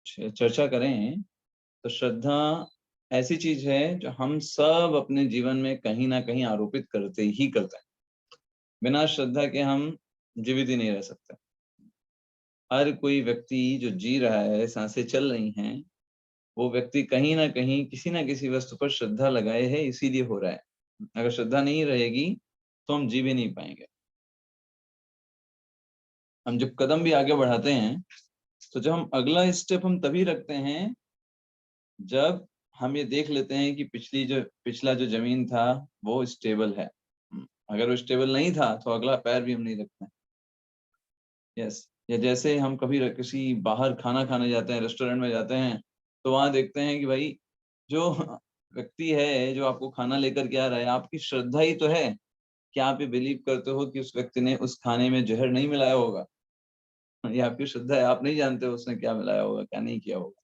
चर्चा करें तो श्रद्धा ऐसी चीज है जो हम सब अपने जीवन में कहीं ना कहीं आरोपित करते ही करते हैं। बिना श्रद्धा के हम जीवित ही नहीं रह सकते। हर कोई व्यक्ति जो जी रहा है, सांसें चल रही हैं, वो व्यक्ति कहीं ना कहीं किसी ना किसी वस्तु पर श्रद्धा लगाए है, इसीलिए हो रहा है। अगर श्रद्धा नहीं रहेगी तो हम जी भी नहीं पाएंगे। हम जब कदम भी आगे बढ़ाते हैं तो जब हम अगला स्टेप हम तभी रखते हैं जब हम ये देख लेते हैं कि पिछला जो जमीन था वो स्टेबल है। अगर वो स्टेबल नहीं था तो अगला पैर भी हम नहीं रखते हैं। यस, या जैसे हम कभी किसी बाहर खाना खाने जाते हैं, रेस्टोरेंट में जाते हैं, तो वहां देखते हैं कि भाई जो व्यक्ति है जो आपको खाना लेकर के आ रहा है, आपकी श्रद्धा ही तो है। क्या आप ये बिलीव करते हो कि उस व्यक्ति ने उस खाने में जहर नहीं मिलाया होगा? ये आपकी श्रद्धा है, आप नहीं जानते हो उसने क्या मिलाया होगा, क्या नहीं किया होगा,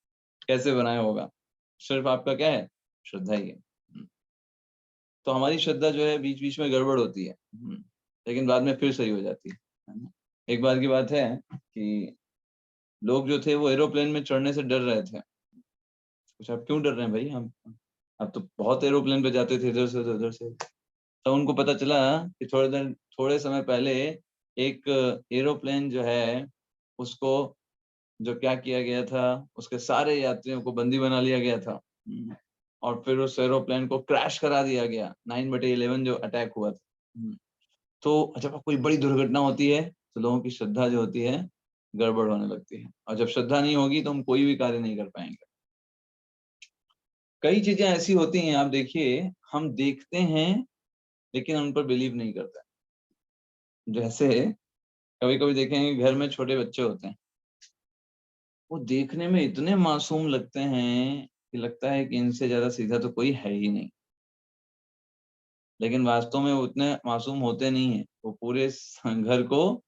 कैसे बनाया होगा। सिर्फ आपका क्या है? श्रद्धा ही है। तो हमारी श्रद्धा जो है बीच-बीच में गड़बड़ होती है। लेकिन बाद में फिर सही हो जाती है ना? एक बार की बात है कि लोग जो थे वो एरोप्लेन में चढ़ने से डर रहे थे। पूछा, "आप क्यों डर रहे हैं भई? हम आप तो बहुत एरोप्लेन पे जाते थे इधर से उधर से।" तब उनको पता चला कि थोड़े समय पहले एक एरोप्लेन जो है उसको जो क्या किया गया था, उसके सारे यात्रियों को बंदी बना लिया गया था। और फिर उस एरोप्लेन को क्रैश करा दिया गया, 9/11 जो अटैक हुआ था। तो जब कोई बड़ी दुर्घटना होती है, तो लोगों की श्रद्धा जो होती है, गड़बड़ होने लगती है और जब श्रद्धा नहीं होगी तो हम कोई भी कार्य नहीं कर पाएँगे। कई चीज़ें ऐसी होती हैं, आप देखिए, हम देखते हैं, लेकिन उन पर बिलीव नहीं करते। जैसे कभी-कभी देखेंगे घर में छोटे बच्चे होते हैं, वो देखने में इतने मासूम लगते हैं कि लगता है कि इनसे ज़्यादा सीधा तो कोई है ही नहीं। लेकिन वास्तव में वो उतने मासूम होते नहीं हैं, वो पूरे घर को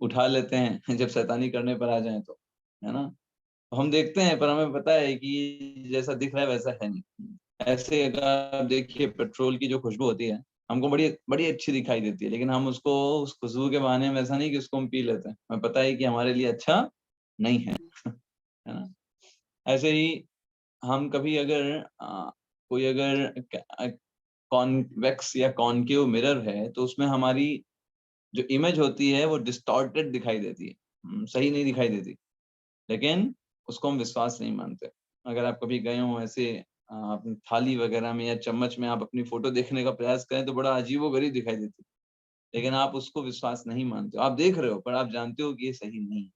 उठा लेते हैं जब शैतानी करने पर आ जाएँ तो, है ना? तो हम देखते हैं पर हमें पता है कि जैसा दिख रहा है वैसा है नहीं। ऐसे अगर आप देखिए पेट्रोल की जो खुशबू होती है, हमको बड़ी बड़ी अच्छी दिखाई देती है, लेकिन हम उसको उस खुशबू के बहाने में ऐसा नहीं कि उसको हम पी लेते हैं। हमें पता है कि हमारे लिए अच्छा नहीं है, है ना? ऐसे ही हम कभी अगर कोई अगर कॉन्वेक्स या कॉनकेव मिरर है, तो उसमें हमारी जो इमेज होती है वो डिस्टॉर्टेड दिखाई देती है। सही नहीं दिखाई देती, लेकिन उसको हम विश्वास नहीं मानते। अगर आप कभी गए हों ऐसे अपनी थाली वगैरह में या चम्मच में आप अपनी फ़ोटो देखने का प्रयास करें तो बड़ा अजीबो-गरीब दिखाई देती है, लेकिन आप उसको विश्वास नहीं मानते हो। आप देख रहे हो पर आप जानते हो कि ये सही नहीं है।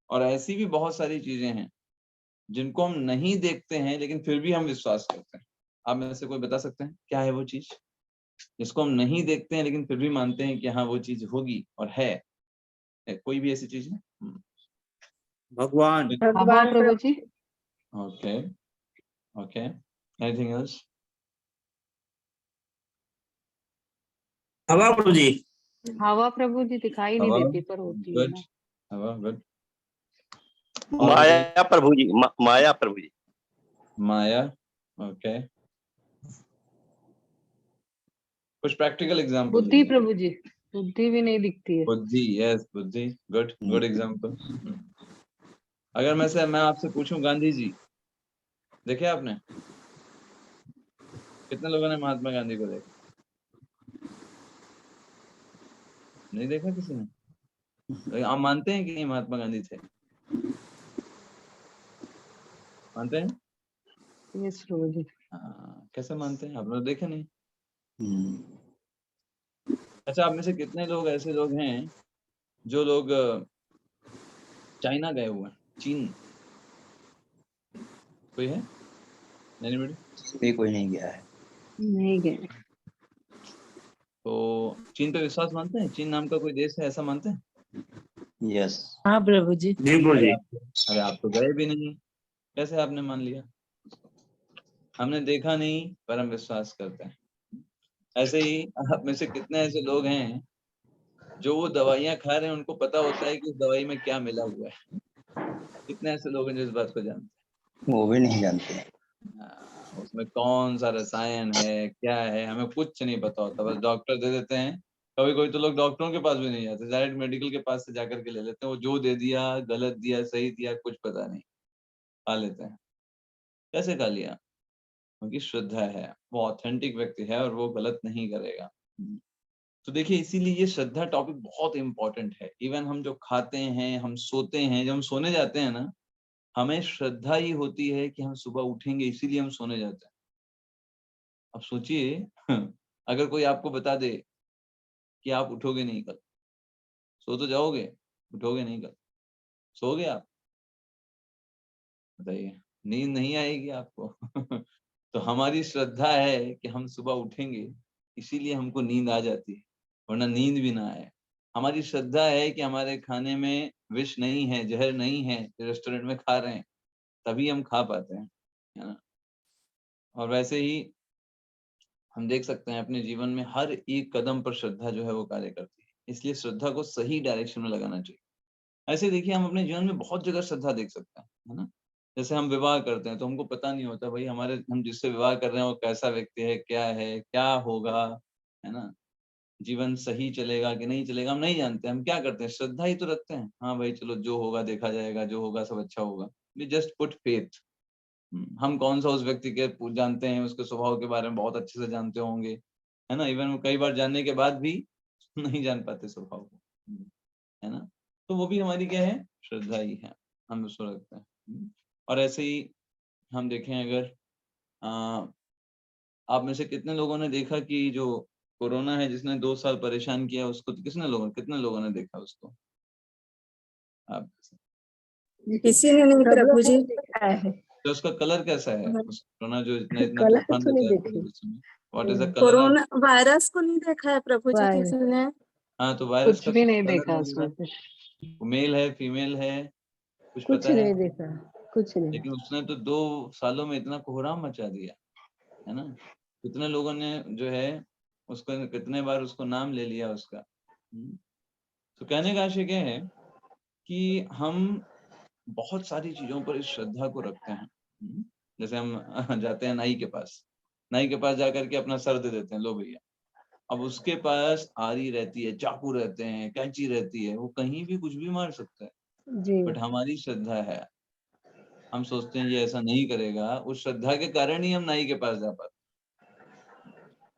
और ऐसी भी बहुत सारी चीज़ें हैं, जिनको हम नहीं देखते हैं लेकिन फिर भी हम विश्वास करते हैं। आप में से कोई बता सकते हैं, क्या है वो चीज़? जिसको हम नहीं देखते हैं लेकिन फिर भी मानते हैं कि हाँ, वो चीज़ होगी और है। कोई भी ऐसी चीज़ है? भगवान। हवा प्रभु जी। Okay, okay. Anything else? हवा प्रभु जी। हवा प्रभु जी दिखाई नहीं हवा, देती पर होती है गुड। ना। हवा, गुड। और माया प्रभु जी, माया प्रभु जी। माया, ओके। कुछ प्रैक्टिकल एग्जांपल बुद्धि दीजिए। प्रभु जी, बुद्धि भी नहीं दिखती है। बुद्धि, यस, बुद्धि, गुड, गुड एग्जांपल। अगर मैं आपसे पूछूं गांधी जी, देखे आपने? कितने लोगों ने महात्मा गांधी को देखा? नहीं देखा किसी ने? तो आप मानते हैं कि नहीं महात्मा गांधी थे? मानते हैं? यस प्रभु जी। कैसे मानते हैं? आप लोग देखे नहीं। अच्छा, आप में से कितने लोग ऐसे लोग हैं जो लोग चाइना गए हुए हैं? चीन कोई है? एनीबॉडी? कोई नहीं गया है। नहीं गए। तो चीन पे विश्वास मानते हैं? चीन नाम का कोई देश है, ऐसा मानते हैं? यस। हाँ प्रभु जी। जी प्रभु जी। अरे आप तो गए भी नहीं, कैसे आपने मान लिया? हमने देखा नहीं पर हम विश्वास करते हैं। ऐसे ही आप में से कितने ऐसे लोग हैं जो वो दवाइयाँ खा रहे हैं, उनको पता होता है कि उस दवाई में क्या मिला हुआ है? कितने ऐसे लोग हैं जो इस बात को जानते वो भी नहीं जानते। हैं? उसमें कौन सा रसायन है, क्या है, हमें कुछ नहीं पता होता, बस डॉक्टर दे देते हैं कभी कोई तो लोग डॉक्टरों के पास भी नहीं जाते, डायरेक्ट मेडिकल के पास से जाकर के ले लेते हैं, वो जो दे दिया, गलत दिया, सही दिया, कुछ पता नहीं, खा लेते हैं। कैसे खा लिया? क्योंकि श्रद्धा है, वो ऑथेंटिक व्यक्ति है और वो गलत नहीं करेगा। तो देखिए इसीलिए ये श्रद्धा टॉपिक बहुत इम्पोर्टेंट है। इवन हम जो खाते हैं, हम सोते हैं, जब हम सोने जाते हैं ना, हमें श्रद्धा ही होती है कि हम सुबह उठेंगे, इसीलिए हम सोने जाते हैं। अब सोचिए अगर कोई आपको बता दे कि आप उठोगे नहीं कल, सो तो जाओगे, उठोगे नहीं कल, सोओगे आप? बताइए, नींद नहीं आएगी आपको। तो हमारी श्रद्धा है कि हम सुबह उठेंगे, इसीलिए हमको नींद आ जाती है, वरना नींद भी ना आए। हमारी श्रद्धा है कि हमारे खाने में विष नहीं है, जहर नहीं है, जो रेस्टोरेंट में खा रहे हैं, तभी हम खा पाते हैं, है ना? और वैसे ही हम देख सकते हैं अपने जीवन में हर एक कदम पर श्रद्धा जो है वो कार्य करती है। इसलिए श्रद्धा को सही डायरेक्शन में लगाना चाहिए। ऐसे देखिए हम अपने जीवन में बहुत जगह श्रद्धा देख सकते हैं, है ना? जैसे हम विवाह करते हैं तो हमको पता नहीं होता भाई हम जिससे विवाह कर रहे हैं वो कैसा व्यक्ति है, क्या होगा, है ना? जीवन सही चलेगा कि नहीं चलेगा हम नहीं जानते। हम क्या करते हैं? श्रद्धा ही तो रखते हैं। हाँ भाई चलो जो होगा देखा जाएगा, जो होगा सब अच्छा होगा। We just put faith. हम कौन-सा उस व्यक्ति के जानते हैं, उसके स्वभाव के बारे में बहुत अच्छे से जानते होंगे, है ना? इवन कई बार जानने के बाद भी नहीं जान पाते स्वभाव को, है ना? तो वो भी हमारी क्या है? श्रद्धा ही है, हम उसको रखते हैं। और ऐसे ही हम देखें अगर अ, आप में से कितने लोगों ने देखा कि जो कोरोना है जिसने 2 साल परेशान किया उसको कितने लोगों ने देखा उसको? आप किसी ने नहीं प्रभु जी। देखा है। तो उसका कलर कैसा है? उस कोरोना जो इतना इतना कलर तूफान तो नहीं मचाया देखी। पूरे विश्व में, what is the colour of corona virus को नहीं देखा है प्रभु जी वायरस। किसी ने। हाँ, तो वायरस कुछ का भी कुछ नहीं कलर देखा वगैरह उसमें से। वो मेल है, फीमेल है, कुछ कुछ पता है? नहीं देखा, कुछ नहीं। लेकिन उसने तो 2 सालों में इतना कोहराम मचा दिया, है ना? कितने लोगों ने जो है उसको कितने बार उसको नाम ले लिया उसका। तो कहने का आशय क्या है कि हम बहुत सारी चीज़ों पर इस श्रद्धा को रखते हैं। जैसे हम जाते हैं नाई के पास जाकर के अपना सर दे देते हैं, लो भैया। अब उसके पास आरी रहती है, चाकू रहते हैं, कैंची रहती है, वो कहीं भी कुछ भी मार सकता है। जी। बट हमारी श्रद्धा है, हम सोचते हैं ये ऐसा नहीं करेगा, उस श्रद्धा के कारण ही हम नाई के पास जा पाते हैं।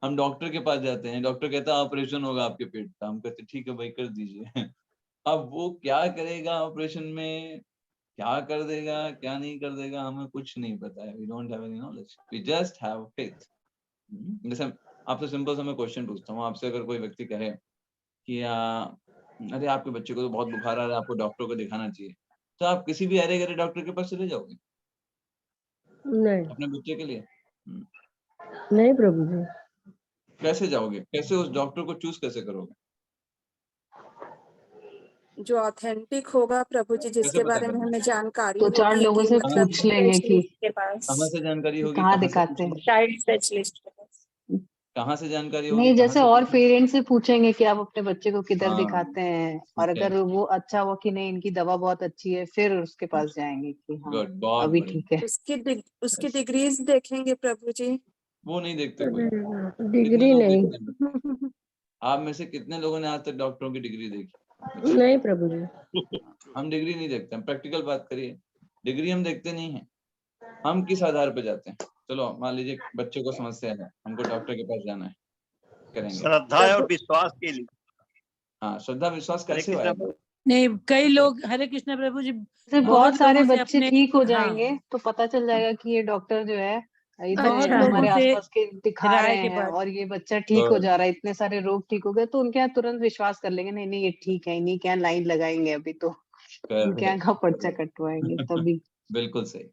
हम डॉक्टर के पास जाते हैं, डॉक्टर कहता है ऑपरेशन होगा आपके पेट का, हम कहते हैं ठीक है भाई कर दीजिए। अब वो क्या करेगा ऑपरेशन में, क्या कर देगा, क्या नहीं कर देगा, हमें कुछ नहीं पता है। We don't have any knowledge, we just have faith. जैसे आपसे सिंपल सा मैं क्वेश्चन पूछता हूँ, आपसे अगर कोई व्यक्ति कहे कि अरे आपके बच्चे को तो बहुत बुखार आ रहा है, आपको डॉक्टर को दिखाना चाहिए, तो आप किसी भी अरे-गरे डॉक्टर के पास चले जाओगे नहीं, अपने बच्चे के लिए? नहीं प्रभु जी। कैसे जाओगे? कैसे उस डॉक्टर को चूज़ कैसे करोगे? जो ऑथेंटिक होगा प्रभु जी, कैसे जिसके पता बारे में करोगे? हमें जानकारी तो 4 होगी लोगों कि से कहाँ पूछ से? लेंगे कि स्पेशलिस्ट के पास, कहाँ से जानकारी होगी? कहाँ कहाँ से दिखाते हैं। पूछोगे? चाइल्ड स्पेशलिस्ट के पास। कहाँ से जानकारी होगी? नहीं, कहाँ जैसे से और पूछोगे? पेरेंट्स से पूछेंगे कि आप अपने बच्चे को किधर हाँ, दिखाते हैं, और ठीक है। अगर वो अच्छा हुआ कि नहीं, इनकी दवा बहुत अच्छी है, फिर उसके पास जाएंगे कि हाँ गुड, बहुत अभी बढ़िया। ठीक है। उसकी यस, डिग्रीज देखेंगे प्रभु जी। वो नहीं देखते कोई। कितने डिग्री लोग नहीं। देखते हैं? आप में से कितने लोगों ने आज तक डॉक्टरों की डिग्री देखी? नहीं प्रभु जी। हम डिग्री नहीं देखते, हम प्रैक्टिकल बात करिए। डिग्री हम देखते नहीं हैं। हम किस आधार पे जाते हैं? चलो मान लीजिए बच्चे को समस्या है, हमको डॉक्टर के पास जाना है, करेंगे। श्रद्धा और विश्वास के लिए। हाँ, श्रद्धा विश्वास हरे कैसे कृष्णा आएगा? प्रभु। नहीं, कई लोग हरे कृष्ण प्रभु जी जैसे बहुत बहुत सारे लोगों से बच्चे अपने ठीक हो हाँ जाएंगे तो पता चल जाएगा कि ये डॉक्टर जो है इतने बहुत हमारे लोगों से आसपास के दिखा राय रहे के हैं बाद और ये बच्चा ठीक हो गुड, जा रहा है, इतने सारे रोग ठीक हो गए, तो उनके यहाँ तुरंत विश्वास कर लेंगे, नहीं नहीं ये ठीक है, इन्हीं के यहाँ लाइन लगाएंगे अभी तो, इनके यहाँ करेक्ट, का पर्चा करेक्ट। कटवाएंगे तभी। बिल्कुल सही।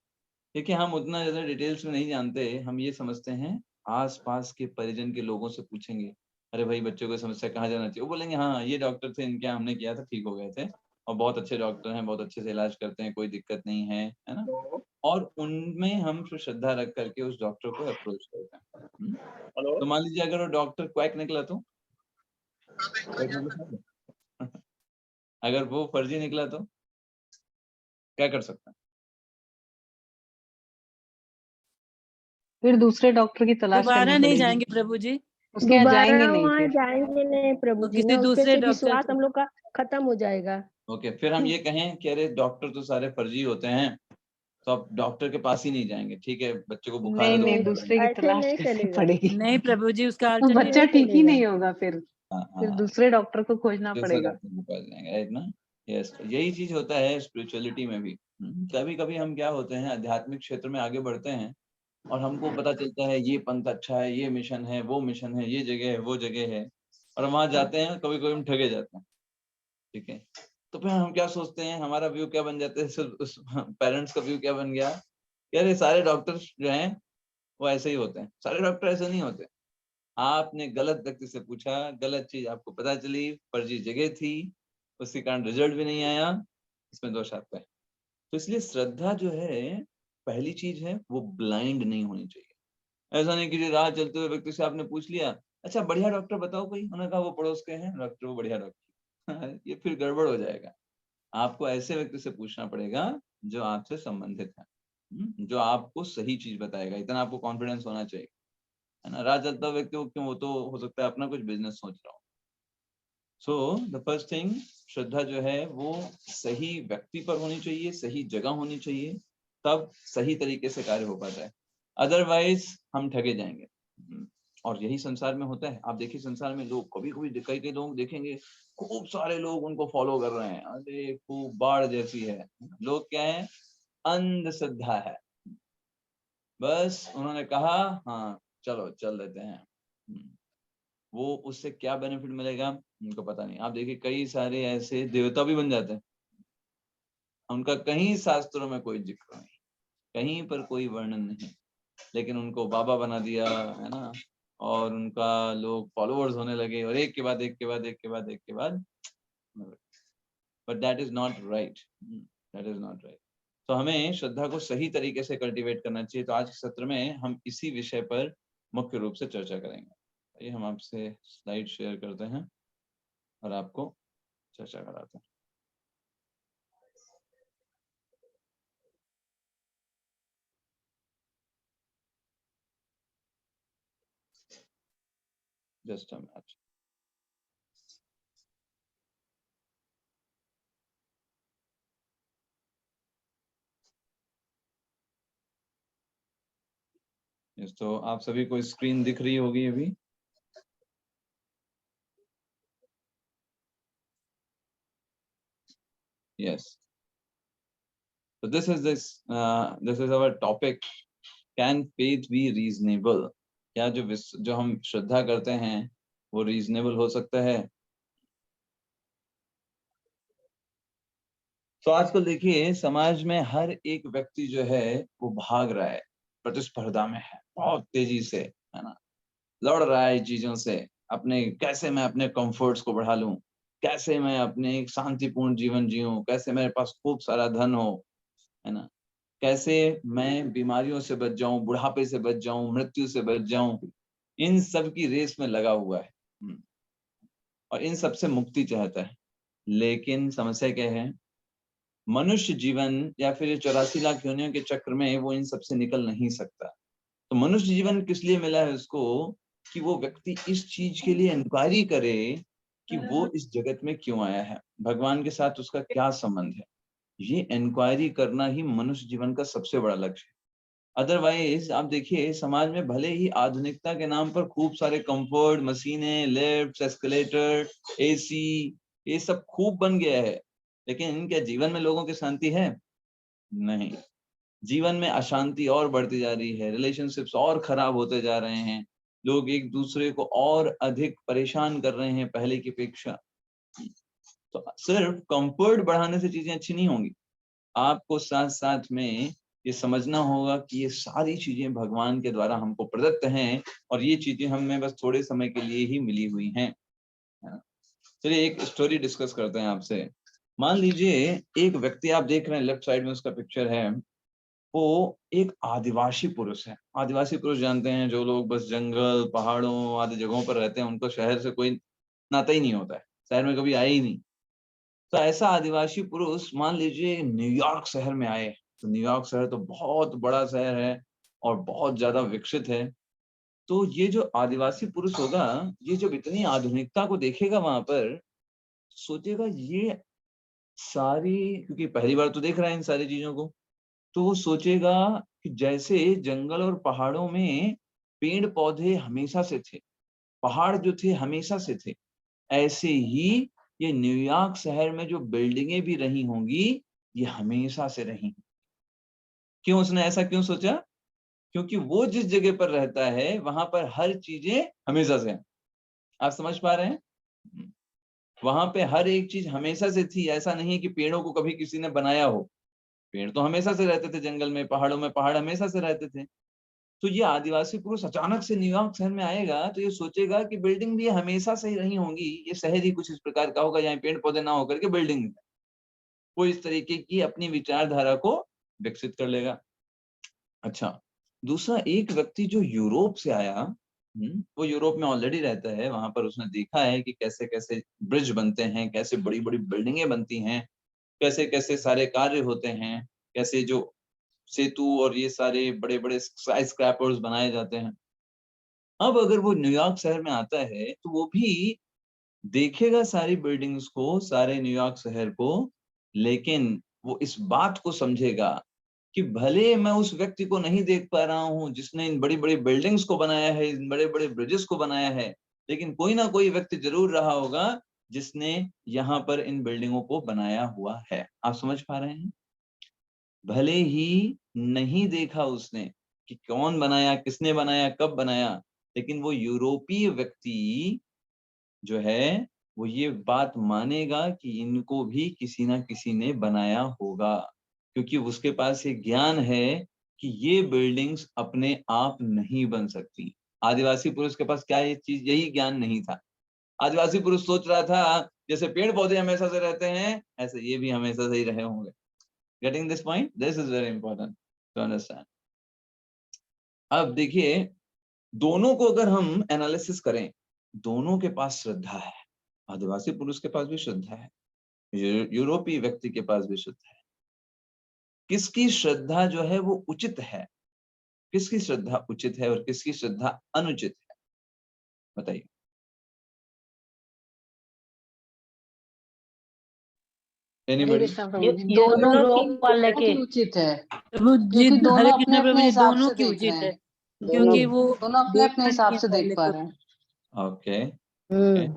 देखिए हम उतना ज़्यादा डिटेल्स में नहीं जानते, हम ये समझते हैं आस-पास के परिजन के लोगों से पूछेंगे, अरे भाई बच्चों को समस्या कहाँ जाना चाहिए? वो बोलेंगे हाँ, ये डॉक्टर थे इनके यहाँ हमने किया था ठीक हो गए थे और बहुत अच्छे डॉक्टर हैं, बहुत अच्छे से इलाज करते हैं, कोई दिक्कत नहीं है ना? और उनमें हम फिर श्रद्धा रख करके उस डॉक्टर को अप्रोच करते हैं। हेलो। तो मान लीजिए अगर वो डॉक्टर क्वैक निकला तो? क्वैक मतलब समझे? अगर वो फर्जी निकला तो? क्या कर सकते हैं? फिर दूसरे डॉक्टर की तलाश दोबारा करनी नहीं पड़ेगी। जाएंगे प्रभु जी। उसके यहाँ दोबारा जाएंगे नहीं वहाँ फिर। जाएंगे नहीं प्रभु तो जी किसी ना, उसपे दूसरे से डॉक्टर विश्वास से हम लोग का खत्म हो जाएगा। ओके, फिर हम ये कहें कि अरे डॉक्टर तो सारे फर्जी होते हैं, तो आप डॉक्टर के पास ही नहीं जाएंगे। ठीक है, बच्चे को बुखार है नहीं तो नहीं, नहीं, दूसरे की ऐसे तलाश नहीं करनी चलेगा। पड़ेगी। नहीं प्रभु जी, उसका वो बच्चा अल्टरनेट ठीक ही चलेगा। नहीं होगा फिर हाँ, दूसरे डॉक्टर को खोजना दूसरा पड़ेगा। डॉक्टर के पास जाएंगे, राइट ना। यस, यही चीज होता है स्पिरिचुअलिटी में भी। कभी कभी हम क्या होते हैं, आध्यात्मिक क्षेत्र में आगे बढ़ते हैं और हमको पता चलता है ये पंथ अच्छा है, ये मिशन है, वो मिशन है, ये जगह है, वो जगह है, और वहां जाते हैं, कभी कभी हम ठगे जाते हैं। ठीक है, तो फिर हम क्या सोचते हैं, हमारा व्यू क्या बन जाता है, सिर्फ उस पेरेंट्स का व्यू क्या बन गया कि अरे सारे डॉक्टर्स जो हैं वो ऐसे ही होते हैं। सारे डॉक्टर ऐसे नहीं होते। आपने गलत व्यक्ति से पूछा, गलत चीज आपको पता चली, फर्जी जगह थी, उसी कारण रिजल्ट भी नहीं आया, इसमें दोष आता है। तो इसलिए श्रद्धा जो है, पहली चीज है, वो ब्लाइंड नहीं होनी चाहिए। ऐसा नहीं कि राह चलते हुए व्यक्ति से आपने पूछ लिया, अच्छा बढ़िया डॉक्टर बताओ कोई, उन्होंने कहा वो पड़ोस के हैं डॉक्टर, वो बढ़िया डॉक्टर ये फिर गड़बड़ हो जाएगा। आपको ऐसे व्यक्ति से पूछना पड़ेगा जो आपसे संबंधित है, जो आपको सही चीज बताएगा। इतना आपको कॉन्फिडेंस होना चाहिए, है ना। राह चलता व्यक्ति क्यों, वो तो हो सकता है अपना कुछ बिजनेस सोच रहा हो। सो द फर्स्ट थिंग, श्रद्धा जो है वो सही व्यक्ति पर होनी चाहिए, सही जगह होनी चाहिए, तब सही तरीके से कार्य हो पाता है। अदरवाइज हम ठगे जाएंगे। और यही संसार में होता है। आप देखिए संसार में लोग कभी कभी कई कई लोग देखेंगे, खूब सारे लोग उनको फॉलो कर रहे हैं, अरे खूब बाढ़ जैसी है। लोग क्या है, अंधश्रद्धा है। बस उन्होंने कहा हाँ चलो चल देते हैं, वो उससे क्या बेनिफिट मिलेगा उनको पता नहीं। आप देखिए कई सारे ऐसे देवता भी बन जाते हैं, उनका कहीं शास्त्रों में कोई जिक्र नहीं, कहीं पर कोई वर्णन नहीं, लेकिन उनको बाबा बना दिया, है ना। और उनका लोग फॉलोअर्स होने लगे, और एक के बाद एक के बाद एक के बाद एक के बाद। But that is not right, that is not right. तो हमें श्रद्धा को सही तरीके से कल्टीवेट करना चाहिए। तो आज के सत्र में हम इसी विषय पर मुख्य रूप से चर्चा करेंगे। ये हम आपसे स्लाइड शेयर करते हैं और आपको चर्चा कराते हैं। Just a minute. तो आप सभी को स्क्रीन दिख रही होगी अभी? Yes. So this is our topic. Can faith be reasonable? क्या जो हम श्रद्धा करते हैं वो रीजनेबल हो सकता है? तो आजकल देखिए समाज में हर एक व्यक्ति जो है वो भाग रहा है, प्रतिस्पर्धा में है बहुत तेजी से, है ना। लड़ रहा है चीजों से, अपने कैसे मैं अपने कंफर्ट्स को बढ़ा लूं, कैसे मैं अपने एक शांतिपूर्ण जीवन जीऊं, कैसे मेरे पास खूब सारा धन हो, है ना, कैसे मैं बीमारियों से बच जाऊं, बुढ़ापे से बच जाऊं, मृत्यु से बच जाऊं। इन सब की रेस में लगा हुआ है और इन सब से मुक्ति चाहता है। लेकिन समस्या क्या है, मनुष्य जीवन या फिर 84 लाख योनियों के चक्र में वो इन सब से निकल नहीं सकता। तो मनुष्य जीवन किस लिए मिला है उसको, कि वो व्यक्ति इस चीज के लिए इंक्वायरी करे कि वो इस जगत में क्यों आया है, भगवान के साथ उसका क्या संबंध है। ये इंक्वायरी करना ही मनुष्य जीवन का सबसे बड़ा लक्ष्य है। अदरवाइज आप देखिए समाज में भले ही आधुनिकता के नाम पर खूब सारे कंफर्ट, मशीनें, लिफ्ट, एस्केलेटर, एसी, ये सब खूब बन गया है, लेकिन क्या जीवन में लोगों की शांति है? नहीं, जीवन में अशांति और बढ़ती जा रही है, रिलेशनशिप्स और खराब होते जा रहे हैं, लोग एक दूसरे को और अधिक परेशान कर रहे हैं पहले की अपेक्षा। तो सिर्फ कंफर्ट बढ़ाने से चीजें अच्छी नहीं होंगी, आपको साथ साथ में ये समझना होगा कि ये सारी चीजें भगवान के द्वारा हमको प्रदत्त हैं और ये चीजें हमें बस थोड़े समय के लिए ही मिली हुई हैं। चलिए एक स्टोरी डिस्कस करते हैं आपसे। मान लीजिए एक व्यक्ति आप देख रहे हैं, लेफ्ट साइड में उसका पिक्चर है, वो एक आदिवासी पुरुष है। आदिवासी पुरुष जानते हैं, जो लोग बस जंगल, पहाड़ों आदि जगहों पर रहते हैं, उनको शहर से कोई नाता ही नहीं होता है, शहर में कभी आए ही नहीं। तो ऐसा आदिवासी पुरुष मान लीजिए न्यूयॉर्क शहर में आए। तो न्यूयॉर्क शहर तो बहुत बड़ा शहर है और बहुत ज्यादा विकसित है। तो ये जो आदिवासी पुरुष होगा, ये जब इतनी आधुनिकता को देखेगा वहां पर, सोचेगा ये सारी, क्योंकि पहली बार तो देख रहा है इन सारी चीजों को, तो वो सोचेगा कि जैसे जंगल और पहाड़ों में पेड़ पौधे हमेशा से थे, पहाड़ जो थे हमेशा से थे, ऐसे ही ये न्यूयॉर्क शहर में जो बिल्डिंगें भी रही होंगी, ये हमेशा से रही। क्यों उसने ऐसा क्यों सोचा? क्योंकि वो जिस जगह पर रहता है वहां पर हर चीजें हमेशा से हैं। आप समझ पा रहे हैं? वहां पे हर एक चीज हमेशा से थी। ऐसा नहीं है कि पेड़ों को कभी किसी ने बनाया हो, पेड़ तो हमेशा से रहते थे जंगल में, पहाड़ों में पहाड़ हमेशा से रहते थे। तो ये आदिवासी पुरुष अचानक से न्यूयॉर्क शहर में आएगा तो ये सोचेगा कि बिल्डिंग भी हमेशा से ही रही होंगी, ये शहर ही कुछ इस प्रकार का होगा जहाँ पेड़ पौधे ना होकर के बिल्डिंग, वो इस तरीके की अपनी विचारधारा को विकसित कर लेगा। अच्छा, दूसरा एक व्यक्ति जो यूरोप से आया, वो यूरोप में ऑलरेडी रहता है, वहां पर उसने देखा है कि कैसे कैसे ब्रिज बनते हैं, कैसे बड़ी बड़ी बिल्डिंगें बनती हैं, कैसे कैसे सारे कार्य होते हैं, कैसे जो सेतु और ये सारे बड़े बड़े स्काई स्क्रैपर्स बनाए जाते हैं। अब अगर वो न्यूयॉर्क शहर में आता है तो वो भी देखेगा सारी बिल्डिंग्स को, सारे न्यूयॉर्क शहर को, लेकिन वो इस बात को समझेगा कि भले मैं उस व्यक्ति को नहीं देख पा रहा हूँ जिसने इन बड़ी बड़ी बिल्डिंग्स को बनाया है, इन बड़े बड़े ब्रिजेस को बनाया है, लेकिन कोई ना कोई व्यक्ति जरूर रहा होगा जिसने यहाँ पर इन बिल्डिंगों को बनाया हुआ है। आप समझ पा रहे हैं? भले ही नहीं देखा उसने कि कौन बनाया, किसने बनाया, कब बनाया, लेकिन वो यूरोपीय व्यक्ति जो है वो ये बात मानेगा कि इनको भी किसी ना किसी ने बनाया होगा, क्योंकि उसके पास ये ज्ञान है कि ये बिल्डिंग्स अपने आप नहीं बन सकती। आदिवासी पुरुष के पास क्या ये चीज, यही ज्ञान नहीं था। आदिवासी पुरुष सोच रहा था जैसे पेड़ पौधे हमेशा से रहते हैं ऐसे ये भी हमेशा से ही रहे होंगे। Getting this point? This is very important to understand. अब देखिए, दोनों को अगर हम एनालिसिस करें, दोनों के पास श्रद्धा है। आदिवासी पुरुष के पास भी श्रद्धा है, यूरोपीय व्यक्ति के पास भी श्रद्धा है। किसकी श्रद्धा जो है वो उचित है, किसकी श्रद्धा उचित है और किसकी श्रद्धा अनुचित है, बताइए। हरे एनीबॉडी? कृष्णा प्रभु जी, दोनों दोनों वाले के की उचित है, प्रभु जी, क्योंकि हरे दोनों कृष्णा अपने प्रभु अपने जी, हिसाब दोनों से की देख उचित रहे है, हैं, क्योंकि वो दोनों अपने अपने देखना हिसाब नहीं से है देख पहले पा तो। रहे हैं। ओके,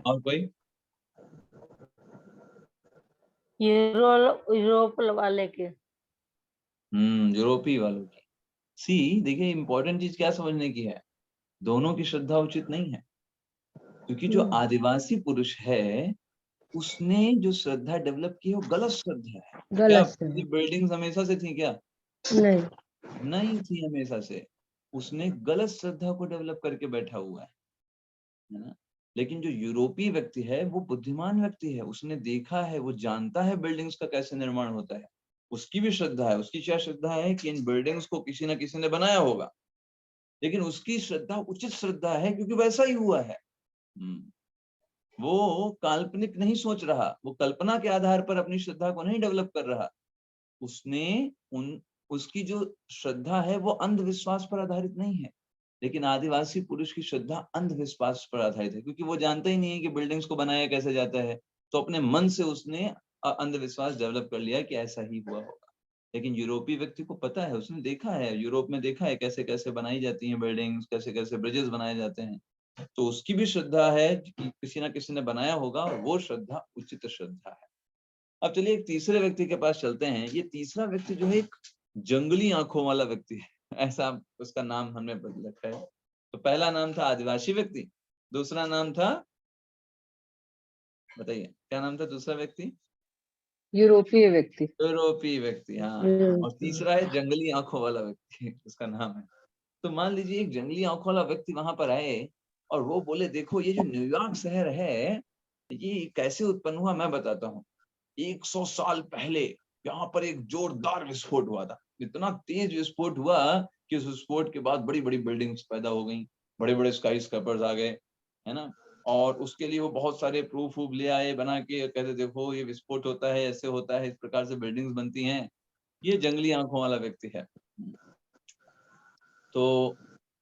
और कोई? यूरोप वाले के। यूरोपीय वालों की। सी, देखिए इंपॉर्टेंट चीज क्या समझने की है, दोनों की श्रद्धा उचित नहीं है, क्योंकि जो आदिवासी पुरुष है उसने जो श्रद्धा डेवलप की है वो गलत श्रद्धा है। क्या गलत से ये बिल्डिंग्स हमेशा से थी क्या? नहीं। नहीं थी हमेशा से, उसने गलत श्रद्धा को डेवलप करके बैठा हुआ है ना। लेकिन जो यूरोपीय व्यक्ति है वो बुद्धिमान व्यक्ति है, उसने देखा है, वो जानता है बिल्डिंग्स का कैसे निर्माण होता है, उसकी भी श्रद्धा है। उसकी क्या श्रद्धा है कि इन बिल्डिंग्स को किसी ना किसी ने बनाया होगा, लेकिन उसकी श्रद्धा उचित श्रद्धा है क्योंकि वैसा ही हुआ है। वो काल्पनिक नहीं सोच रहा, वो कल्पना के आधार पर अपनी श्रद्धा को नहीं डेवलप कर रहा। उसने उसकी जो श्रद्धा है वो अंधविश्वास पर आधारित नहीं है, लेकिन आदिवासी पुरुष की श्रद्धा अंधविश्वास पर आधारित है, क्योंकि वो जानता ही नहीं है कि बिल्डिंग्स को बनाया कैसे जाता है। तो अपने मन से उसने अंधविश्वास डेवलप कर लिया कि ऐसा ही हुआ होगा। लेकिन यूरोपीय व्यक्ति को पता है, उसने देखा है, यूरोप में देखा है कैसे कैसे बनाई जाती हैं बिल्डिंग्स, कैसे कैसे ब्रिजेस बनाए जाते हैं। तो उसकी भी श्रद्धा है कि किसी ना किसी ने बनाया होगा, और वो श्रद्धा उचित श्रद्धा है। अब चलिए एक तीसरे व्यक्ति के पास चलते हैं। ये तीसरा व्यक्ति जो है एक जंगली आंखों वाला व्यक्ति है, ऐसा उसका नाम हमने बदल रखा है। तो पहला नाम था आदिवासी व्यक्ति, दूसरा नाम था, बताइए क्या नाम था दूसरा व्यक्ति? यूरोपीय व्यक्ति। यूरोपीय व्यक्ति, हाँ। और तीसरा है जंगली आंखों वाला व्यक्ति, उसका नाम है। तो मान लीजिए एक जंगली आंखों वाला व्यक्ति वहां पर आए और वो बोले, देखो ये जो न्यूयॉर्क शहर है ये कैसे उत्पन्न हुआ मैं बताता हूँ। 100 साल पहले यहाँ पर एक जोरदार विस्फोट हुआ था। इतना तेज विस्फोट हुआ कि उस विस्फोट के बाद बड़ी बड़ी बिल्डिंग्स पैदा हो गई, बड़े बड़े स्काई स्क्रैपर्स आ गए, है ना। और उसके लिए वो बहुत सारे प्रूफ ले आए बना के, कहते देखो ये विस्फोट होता है, ऐसे होता है, इस प्रकार से बिल्डिंग्स बनती हैं। ये जंगली आंखों वाला व्यक्ति है। तो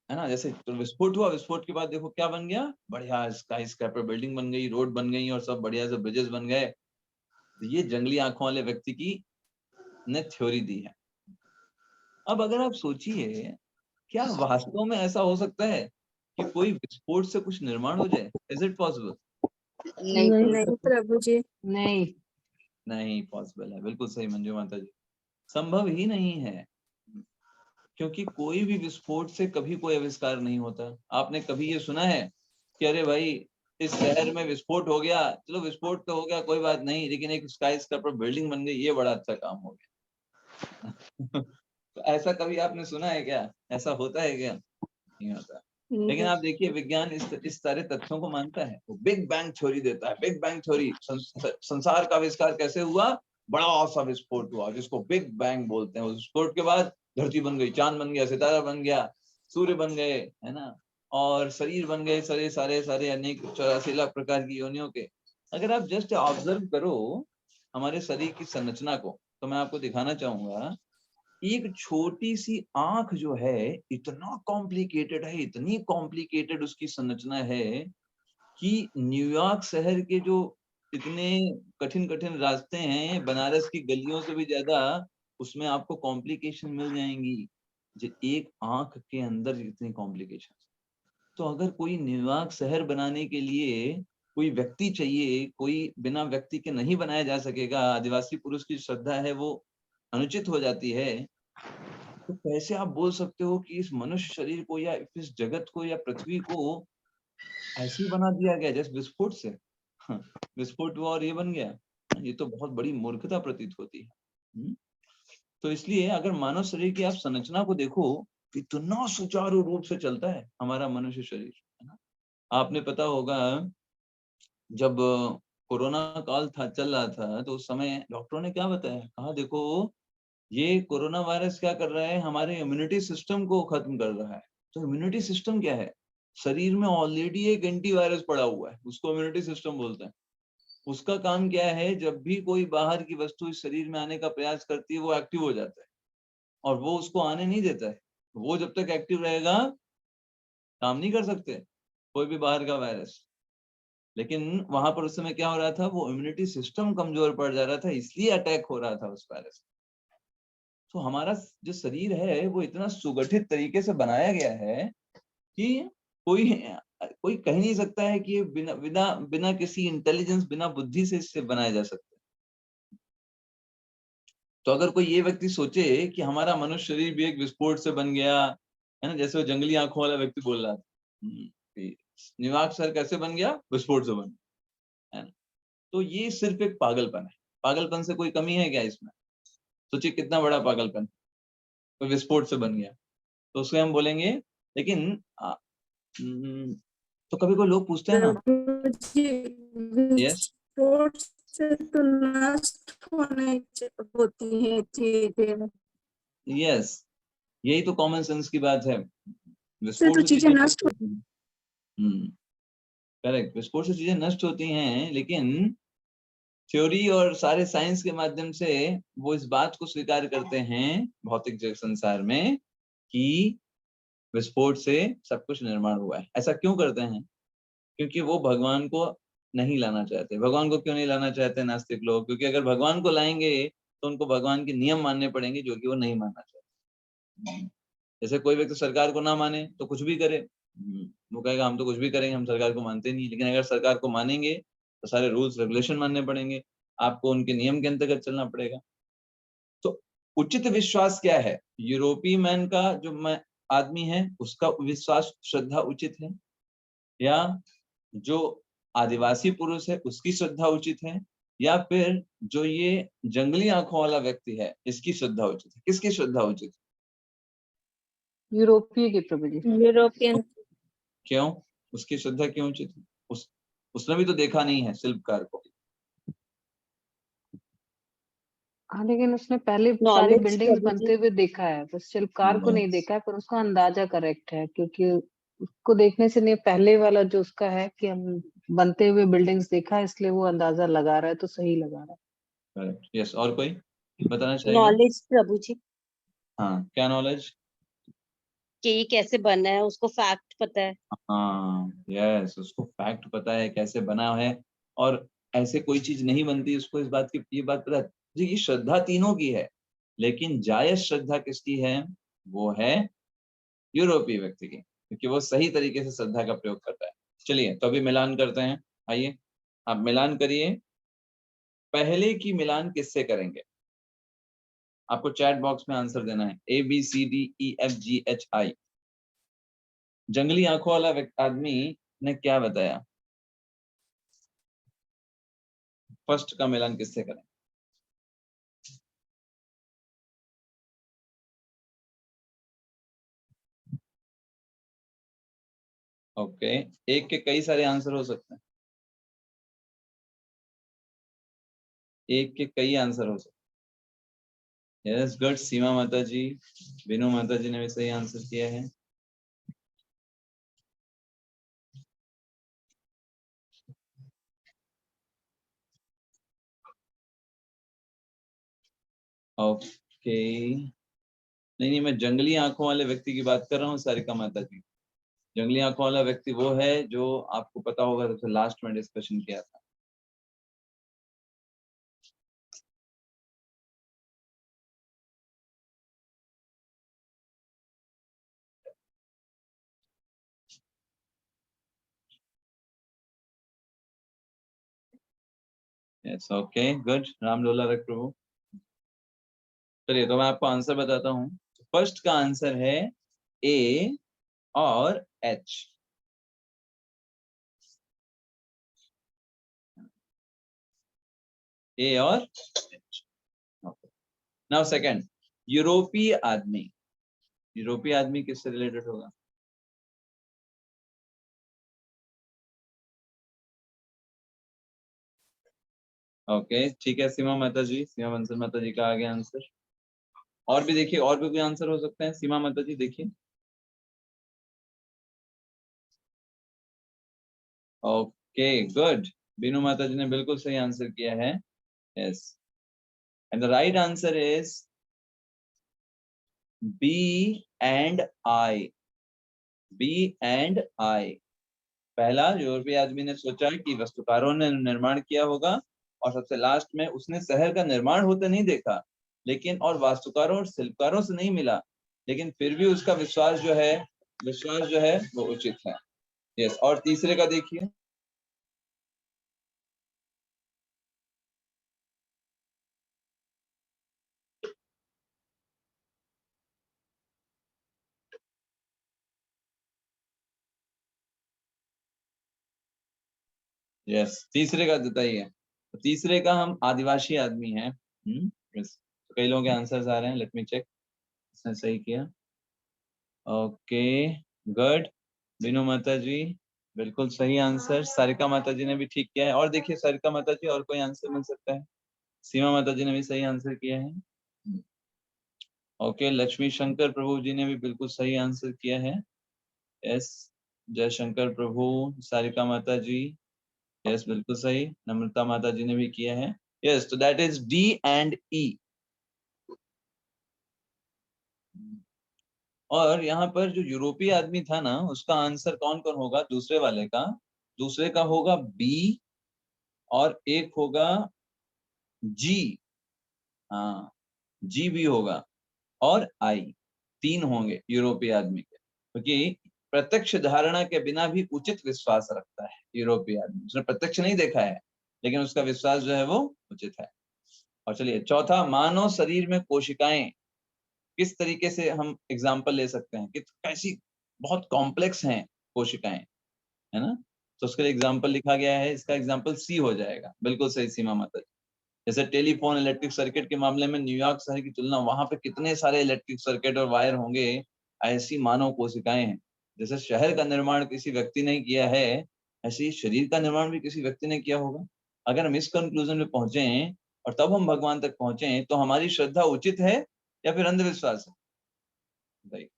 है ना। जैसे तो विस्फोट हुआ, विस्फोट के बाद देखो क्या बन गया, बढ़िया स्काई स्क्रैपर बिल्डिंग बन गई, रोड बन गई और सब बढ़िया से ब्रिजेस बन गए। तो ये जंगली आंखों वाले व्यक्ति की ने थ्योरी दी है। अब अगर आप सोचिए, क्या वास्तव में ऐसा हो सकता है कि कोई विस्फोट से कुछ निर्माण हो जाए? Is it possible? नहीं नहीं। नहीं प्रभु जी। नहीं। नहीं पॉसिबल है, बिल्कुल सही मंजू माता जी, संभव ही नहीं है। क्योंकि कोई भी विस्फोट से कभी कोई आविष्कार नहीं होता। आपने कभी ये सुना है कि अरे भाई इस शहर में विस्फोट हो गया, चलो विस्फोट तो हो गया कोई बात नहीं, लेकिन एक स्काई स्क्रैपर बिल्डिंग बन गई, ये बड़ा अच्छा काम हो गया। तो ऐसा कभी आपने सुना है क्या? ऐसा होता है क्या? नहीं होता। लेकिन आप देखिए विज्ञान इस सारे तथ्यों को मानता है, वो बिग बैंग थ्योरी देता है। बिग बैंग थ्योरी, संसार का आविष्कार कैसे हुआ? बड़ा सा विस्फोट हुआ जिसको बिग बैंग बोलते हैं। उस विस्फोट के बाद धरती बन गई, चांद बन गया, सितारा बन गया, सूर्य बन गए, है ना, और शरीर बन गए सारे सारे सारे अनेक 84 लाख प्रकार की योनियों के। अगर आप जस्ट ऑब्जर्व करो हमारे शरीर की संरचना को, तो मैं आपको दिखाना चाहूंगा, एक छोटी सी आंख जो है इतना कॉम्प्लिकेटेड है, इतनी कॉम्प्लिकेटेड उसकी संरचना है कि न्यूयॉर्क शहर के जो इतने कठिन कठिन रास्ते हैं, बनारस की गलियों से भी ज्यादा उसमें आपको कॉम्प्लिकेशन मिल जाएंगी। जो एक आंख के अंदर इतनी कॉम्प्लिकेशन। तो अगर कोई न्यूयॉर्क शहर बनाने के लिए कोई व्यक्ति चाहिए, कोई बिना व्यक्ति के नहीं बनाया जा सकेगा, आदिवासी पुरुष की श्रद्धा है वो अनुचित हो जाती है, तो कैसे आप बोल सकते हो कि इस मनुष्य शरीर को या इस जगत को या पृथ्वी को ऐसे ही बना दिया गया जैसे विस्फोट से? विस्फोट हुआ और ये बन गया। ये तो बहुत बड़ी मूर्खता प्रतीत होती है। तो इसलिए अगर मानव शरीर की आप संरचना को देखो, इतना सुचारू रूप से चलता है हमारा मनुष्य शरीर, है ना। आपने पता होगा जब कोरोना काल था, चल रहा था, तो उस समय डॉक्टरों ने क्या बताया, कहा देखो ये कोरोना वायरस क्या कर रहा है, हमारे इम्यूनिटी सिस्टम को खत्म कर रहा है। तो इम्यूनिटी सिस्टम क्या है? शरीर में ऑलरेडी एक एंटीवायरस पड़ा हुआ है, उसको इम्यूनिटी सिस्टम बोलते हैं। उसका काम क्या है, जब भी कोई बाहर की वस्तु इस शरीर में आने का प्रयास करती है वो एक्टिव हो जाता है और वो उसको आने नहीं देता है। वो जब तक एक्टिव रहेगा काम नहीं कर सकते कोई भी बाहर का वायरस। लेकिन वहां पर उस समय क्या हो रहा था, वो इम्यूनिटी सिस्टम कमजोर पड़ जा रहा था, इसलिए अटैक हो रहा था उस वायरस। तो हमारा जो शरीर है वो इतना सुगठित तरीके से बनाया गया है कि कोई कोई कह नहीं सकता है कि ये बिना बिना बिना किसी इंटेलिजेंस, बिना बुद्धि से इससे बनाया जा सकता है। तो अगर कोई ये व्यक्ति सोचे कि हमारा मनुष्य शरीर भी एक विस्फोट से बन गया, है ना, जैसे वो जंगली आंखों वाला व्यक्ति बोल रहा था, न्यूयॉर्क शहर कैसे बन गया? विस्फोट से बन गया, है ना। तो ये सिर्फ एक पागलपन है। पागलपन से कोई कमी है क्या इसमें? सोचिए कितना बड़ा पागलपन, कोई विस्फोट से बन गया तो उसको हम बोलेंगे। लेकिन तो कभी कोई लोग पूछते हैं ना, प्रभु जी यस विस्फोट से तो नष्ट होती है चीजें, यस, यही तो कॉमन सेंस की बात है। से विस्फोट तो से चीजें चीजें नष्ट होती हैं। करेक्ट, विस्फोट से चीजें नष्ट होती हैं, लेकिन थ्योरी और सारे साइंस के माध्यम से वो इस बात को स्वीकार करते हैं भौतिक जगत संसार में कि विस्फोट से सब कुछ निर्माण हुआ है। ऐसा क्यों करते हैं? क्योंकि वो भगवान को नहीं लाना चाहते। भगवान को क्यों नहीं लाना चाहते नास्तिक लोग? क्योंकि अगर भगवान को लाएंगे तो उनको भगवान के नियम मानने पड़ेंगे जो कि वो नहीं मानना चाहते। जैसे कोई व्यक्ति सरकार को ना माने तो कुछ भी करे, वो कहेगा हम तो कुछ भी करेंगे, हम सरकार को मानते नहीं। लेकिन अगर सरकार को मानेंगे तो सारे रूल्स रेगुलेशन मानने पड़ेंगे, आपको उनके नियम के अंतर्गत चलना पड़ेगा। तो उचित विश्वास क्या है? यूरोपीय मैन का जो मैं आदमी है उसका विश्वास श्रद्धा उचित है, या जो आदिवासी पुरुष है उसकी श्रद्धा उचित है, या फिर जो ये जंगली आंखों वाला व्यक्ति है इसकी श्रद्धा उचित है? किसकी श्रद्धा उचित है? यूरोपीय की प्रभु जी। यूरोपियन। क्यों? उसकी श्रद्धा क्यों उचित है? उसने भी तो देखा नहीं है शिल्पकार को। हाँ, लेकिन उसने पहले सारी Knowledge, बिल्डिंग्स प्रभु जी। बनते हुए देखा है, बस शिल्पकार को नहीं देखा है, पर उसका अंदाजा करेक्ट है, क्योंकि उसको देखने से नहीं, पहले वाला जो उसका है कि हम बनते हुए बिल्डिंग्स देखा है, इसलिए वो अंदाजा लगा रहा है, तो सही लगा रहा है। Correct, yes. और कोई बताना चाहेगा? नॉलेज प्रभु जी, हाँ, क्या नॉलेज? कि ये कैसे बना है, उसको फैक्ट पता है। हाँ यस, उसको फैक्ट पता है कैसे बना है, और ऐसे कोई चीज नहीं बनती उसको इस बात की ये बात पता है। जी, ये श्रद्धा तीनों की है, लेकिन जायज श्रद्धा किसकी है? वो है यूरोपीय व्यक्ति की, क्योंकि वो सही तरीके से श्रद्धा का प्रयोग करता है। चलिए तो अभी मिलान करते हैं। आइए आप मिलान करिए। पहले की मिलान किससे करेंगे? आपको चैट बॉक्स में आंसर देना है, ABCDEFGHI। जंगली आंखों वाला आदमी ने क्या बताया? फर्स्ट का मिलान किससे करें? ओके, एक के कई सारे आंसर हो सकते हैं, एक के कई आंसर हो सकते हैं। यस गुड, सीमा माता जी, बिनू माता जी ने भी सही आंसर किया है। ओके, नहीं नहीं, मैं जंगली आंखों वाले व्यक्ति की बात कर रहा हूँ सारिका माता जी। जंगली आंखों वाला व्यक्ति वो है जो आपको पता होगा सबसे लास्ट में डिस्कशन किया था। यस ओके गुड, राम लोला रख प्रभु। चलिए तो मैं आपको आंसर बताता हूँ। फर्स्ट का आंसर है ए और एच। ए और एच। नाउ सेकंड, यूरोपीय आदमी। यूरोपीय आदमी किससे रिलेटेड होगा? ओके ठीक है, सीमा माता जी, सीमा बंसल माता जी का आ गया आंसर। और भी देखिए, और भी कोई आंसर हो सकते हैं। सीमा माता जी देखिए। ओके गुड, बीनू माता जी ने बिल्कुल सही आंसर किया है। Yes, and the right answer is B and I. B and I. पहला, यूरोपीय आदमी ने सोचा कि वास्तुकारों ने निर्माण किया होगा, और सबसे लास्ट में उसने शहर का निर्माण होते नहीं देखा, लेकिन और वास्तुकारों और शिल्पकारों से नहीं मिला, लेकिन फिर भी उसका विश्वास जो है वो उचित है। यस, और तीसरे का देखिए। यस, तीसरे का बताइए। तो तीसरे का हम आदिवासी आदमी हैं। यस, तो कई लोगों के आंसर्स आ रहे हैं, लेट मी चेक। इसने सही किया। ओके गुड, बीनू माता जी बिल्कुल सही आंसर। सारिका माता जी ने भी ठीक किया है। और देखिए सारिका माता जी, और कोई आंसर मिल सकता है? सीमा माता जी ने भी सही आंसर किया है। ओके, लक्ष्मी शंकर प्रभु जी ने भी बिल्कुल सही आंसर किया है। यस, जय शंकर प्रभु। सारिका माता जी, यस बिल्कुल सही। नम्रता माता जी ने भी किया है। यस, तो दैट इज डी एंड ई। और यहाँ पर जो यूरोपीय आदमी था ना, उसका आंसर कौन कौन होगा? दूसरे वाले का, दूसरे का होगा बी, और एक होगा जी। हाँ, जी भी होगा, और आई। तीन होंगे यूरोपीय आदमी के, क्योंकि प्रत्यक्ष धारणा के बिना भी उचित विश्वास रखता है यूरोपीय आदमी। उसने प्रत्यक्ष नहीं देखा है, लेकिन उसका विश्वास जो है वो उचित है। और चलिए चौथा, मानव शरीर में कोशिकाएं किस तरीके से हम एग्जाम्पल ले सकते हैं कि कैसी बहुत कॉम्प्लेक्स हैं कोशिकाएं, है ना? तो उसके लिए एग्जाम्पल लिखा गया है। इसका एग्जाम्पल सी हो जाएगा। बिल्कुल सही सीमा माता जी। जैसे टेलीफोन इलेक्ट्रिक सर्किट के मामले में न्यूयॉर्क शहर की तुलना, वहां पे कितने सारे इलेक्ट्रिक सर्किट और वायर होंगे, ऐसी मानव कोशिकाएं हैं। जैसे शहर का निर्माण किसी व्यक्ति ने किया है, ऐसे ही शरीर का निर्माण भी किसी व्यक्ति ने किया होगा। अगर हम इस कंक्लूजन में पहुंचे और तब हम भगवान तक पहुंचे, तो हमारी श्रद्धा उचित है या फिर अंधविश्वास है? बताइए,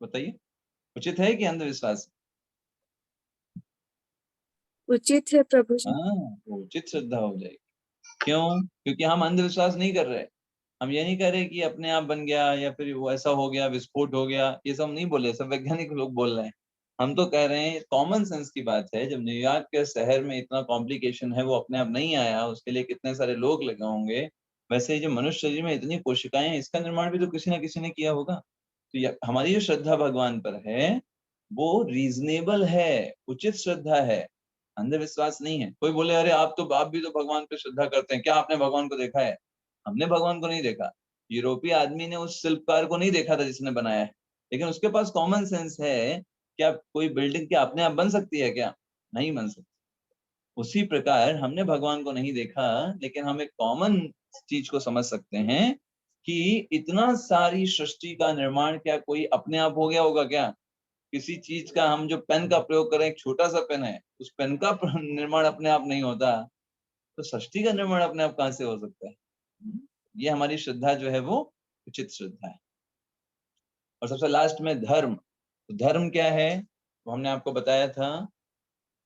बताइए, उचित है कि अंधविश्वास? उचित है प्रभु जी। हाँ, वो उचित श्रद्धा हो जाएगी। क्यों? क्योंकि हम अंधविश्वास नहीं कर रहे, हम ये नहीं कह रहे कि अपने आप बन गया या फिर वो ऐसा हो गया, विस्फोट हो गया, ये सब नहीं बोले, सब वैज्ञानिक लोग बोल रहे हैं। हम तो कह रहे हैं कॉमन सेंस की बात है, जब न्यूयॉर्क के शहर में इतना कॉम्प्लिकेशन है, वो अपने आप नहीं आया, उसके लिए कितने सारे लोग लगे होंगे। वैसे ही जो मनुष्य शरीर में इतनी कोशिकाएं हैं, इसका निर्माण भी तो किसी ना किसी ने किया होगा। तो हमारी जो श्रद्धा भगवान पर है वो रीजनेबल है, उचित श्रद्धा है, अंधविश्वास नहीं है। कोई बोले अरे आप भी तो भगवान पे श्रद्धा करते हैं, क्या आपने भगवान को देखा है? हमने भगवान को नहीं देखा। यूरोपीय आदमी ने उस शिल्पकार को नहीं देखा था जिसने बनाया है, लेकिन उसके पास कॉमन सेंस है। क्या कोई बिल्डिंग क्या अपने आप बन सकती है क्या? नहीं बन सकती। उसी प्रकार हमने भगवान को नहीं देखा, लेकिन हम एक कॉमन चीज को समझ सकते हैं कि इतना सारी सृष्टि का निर्माण क्या कोई अपने आप हो गया होगा क्या? किसी चीज का, हम जो पेन का प्रयोग करें, एक छोटा सा पेन है, उस पेन का निर्माण अपने आप नहीं होता, तो सृष्टि का निर्माण अपने आप कहां से हो सकता है? ये हमारी श्रद्धा जो है वो उचित श्रद्धा है। और सबसे लास्ट में धर्म। तो धर्म क्या है वो हमने आपको बताया था।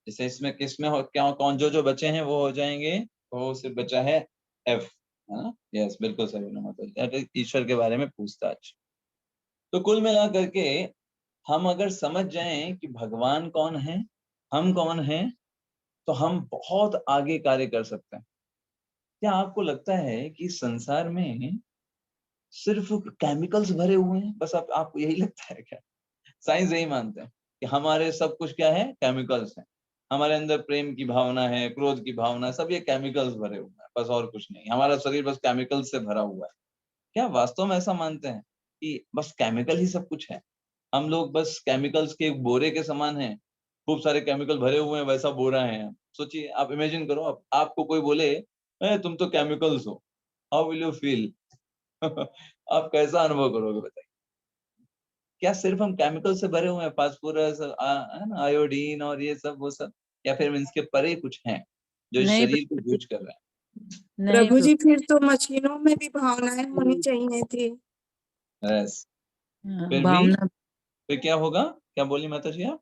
जैसे इसमें किसमें हो क्या, कौन जो बचे हैं वो हो जाएंगे, तो सिर्फ बचा है एफ, है ना? यस, बिल्कुल सही ना, ईश्वर के बारे में पूछताछ। तो कुल मिला करके हम अगर समझ जाएं कि भगवान कौन है, हम कौन हैं, तो हम बहुत आगे कार्य कर सकते हैं। क्या आपको लगता है कि संसार में सिर्फ केमिकल्स भरे हुए हैं? बस आपको यही लगता है क्या? साइंस यही मानते हैं कि हमारे सब कुछ क्या है? केमिकल्स हैं। हमारे अंदर प्रेम की भावना है, क्रोध की भावना, सब ये केमिकल्स भरे हुए हैं, बस और कुछ नहीं। हमारा शरीर बस केमिकल्स से भरा हुआ है। क्या वास्तव में ऐसा मानते हैं कि बस केमिकल ही सब कुछ है? हम लोग बस केमिकल्स के एक बोरे के समान हैं, खूब सारे केमिकल भरे हुए हैं, वैसा बोरा है हम। सोचिए, आप इमेजिन करो, आपको कोई बोले तुम तो केमिकल्स हो, हाउ विल यू फील? आप कैसा अनुभव करोगे बताइए? क्या सिर्फ हम केमिकल से भरे हुए हैं, फास्फोरस, है ना, आयोडीन और ये सब वो सब, या फिर इसके परे कुछ हैं जो इस नहीं शरीर को प्रभु जी, यूज कर रहे हैं? नहीं प्रभु जी फिर तो मशीनों में भी भावनाएं होनी चाहिए थी। यस। फिर भी भावना फिर क्या होगा? क्या बोली माता जी आप?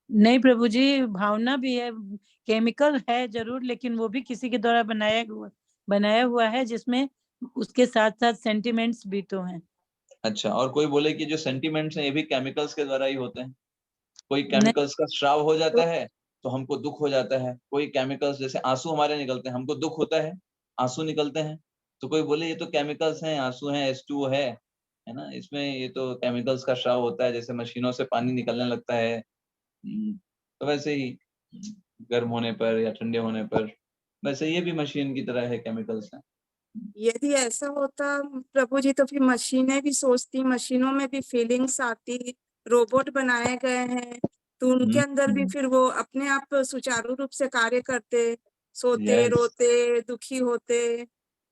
नहीं प्रभु जी, भावना भी है, केमिकल है जरूर, लेकिन वो भी किसी के द्वारा बनाया हुआ है, जिसमें उसके साथ साथ सेंटिमेंट्स भी तो हैं। अच्छा, और कोई बोले कि जो सेंटिमेंट्स हैं ये भी केमिकल्स के द्वारा ही होते हैं। कोई नहीं केमिकल्स का स्राव हो तो जाता है तो हमको दुख हो जाता है। कोई केमिकल्स, जैसे आंसू हमारे निकलते हैं, हमको दुख होता है, आंसू निकलते हैं। तो कोई बोले ये तो केमिकल्स हैं, आंसू हैं, H2O है ना, इसमें ये तो केमिकल्स का स्राव होता है, जैसे मशीनों से पानी निकलने लगता है। तो वैसे ही गर्म होने पर या ठंडे होने पर, वैसे ये भी मशीन की तरह है, केमिकल्स हैं। यदि ऐसा होता प्रभु जी, तो फिर मशीनें भी सोचती, मशीनों में भी फीलिंग्स आती, रोबोट बनाए गए हैं तो उनके अंदर भी फिर वो अपने आप सुचारू रूप से कार्य करते, सोते, यस, रोते, दुखी होते।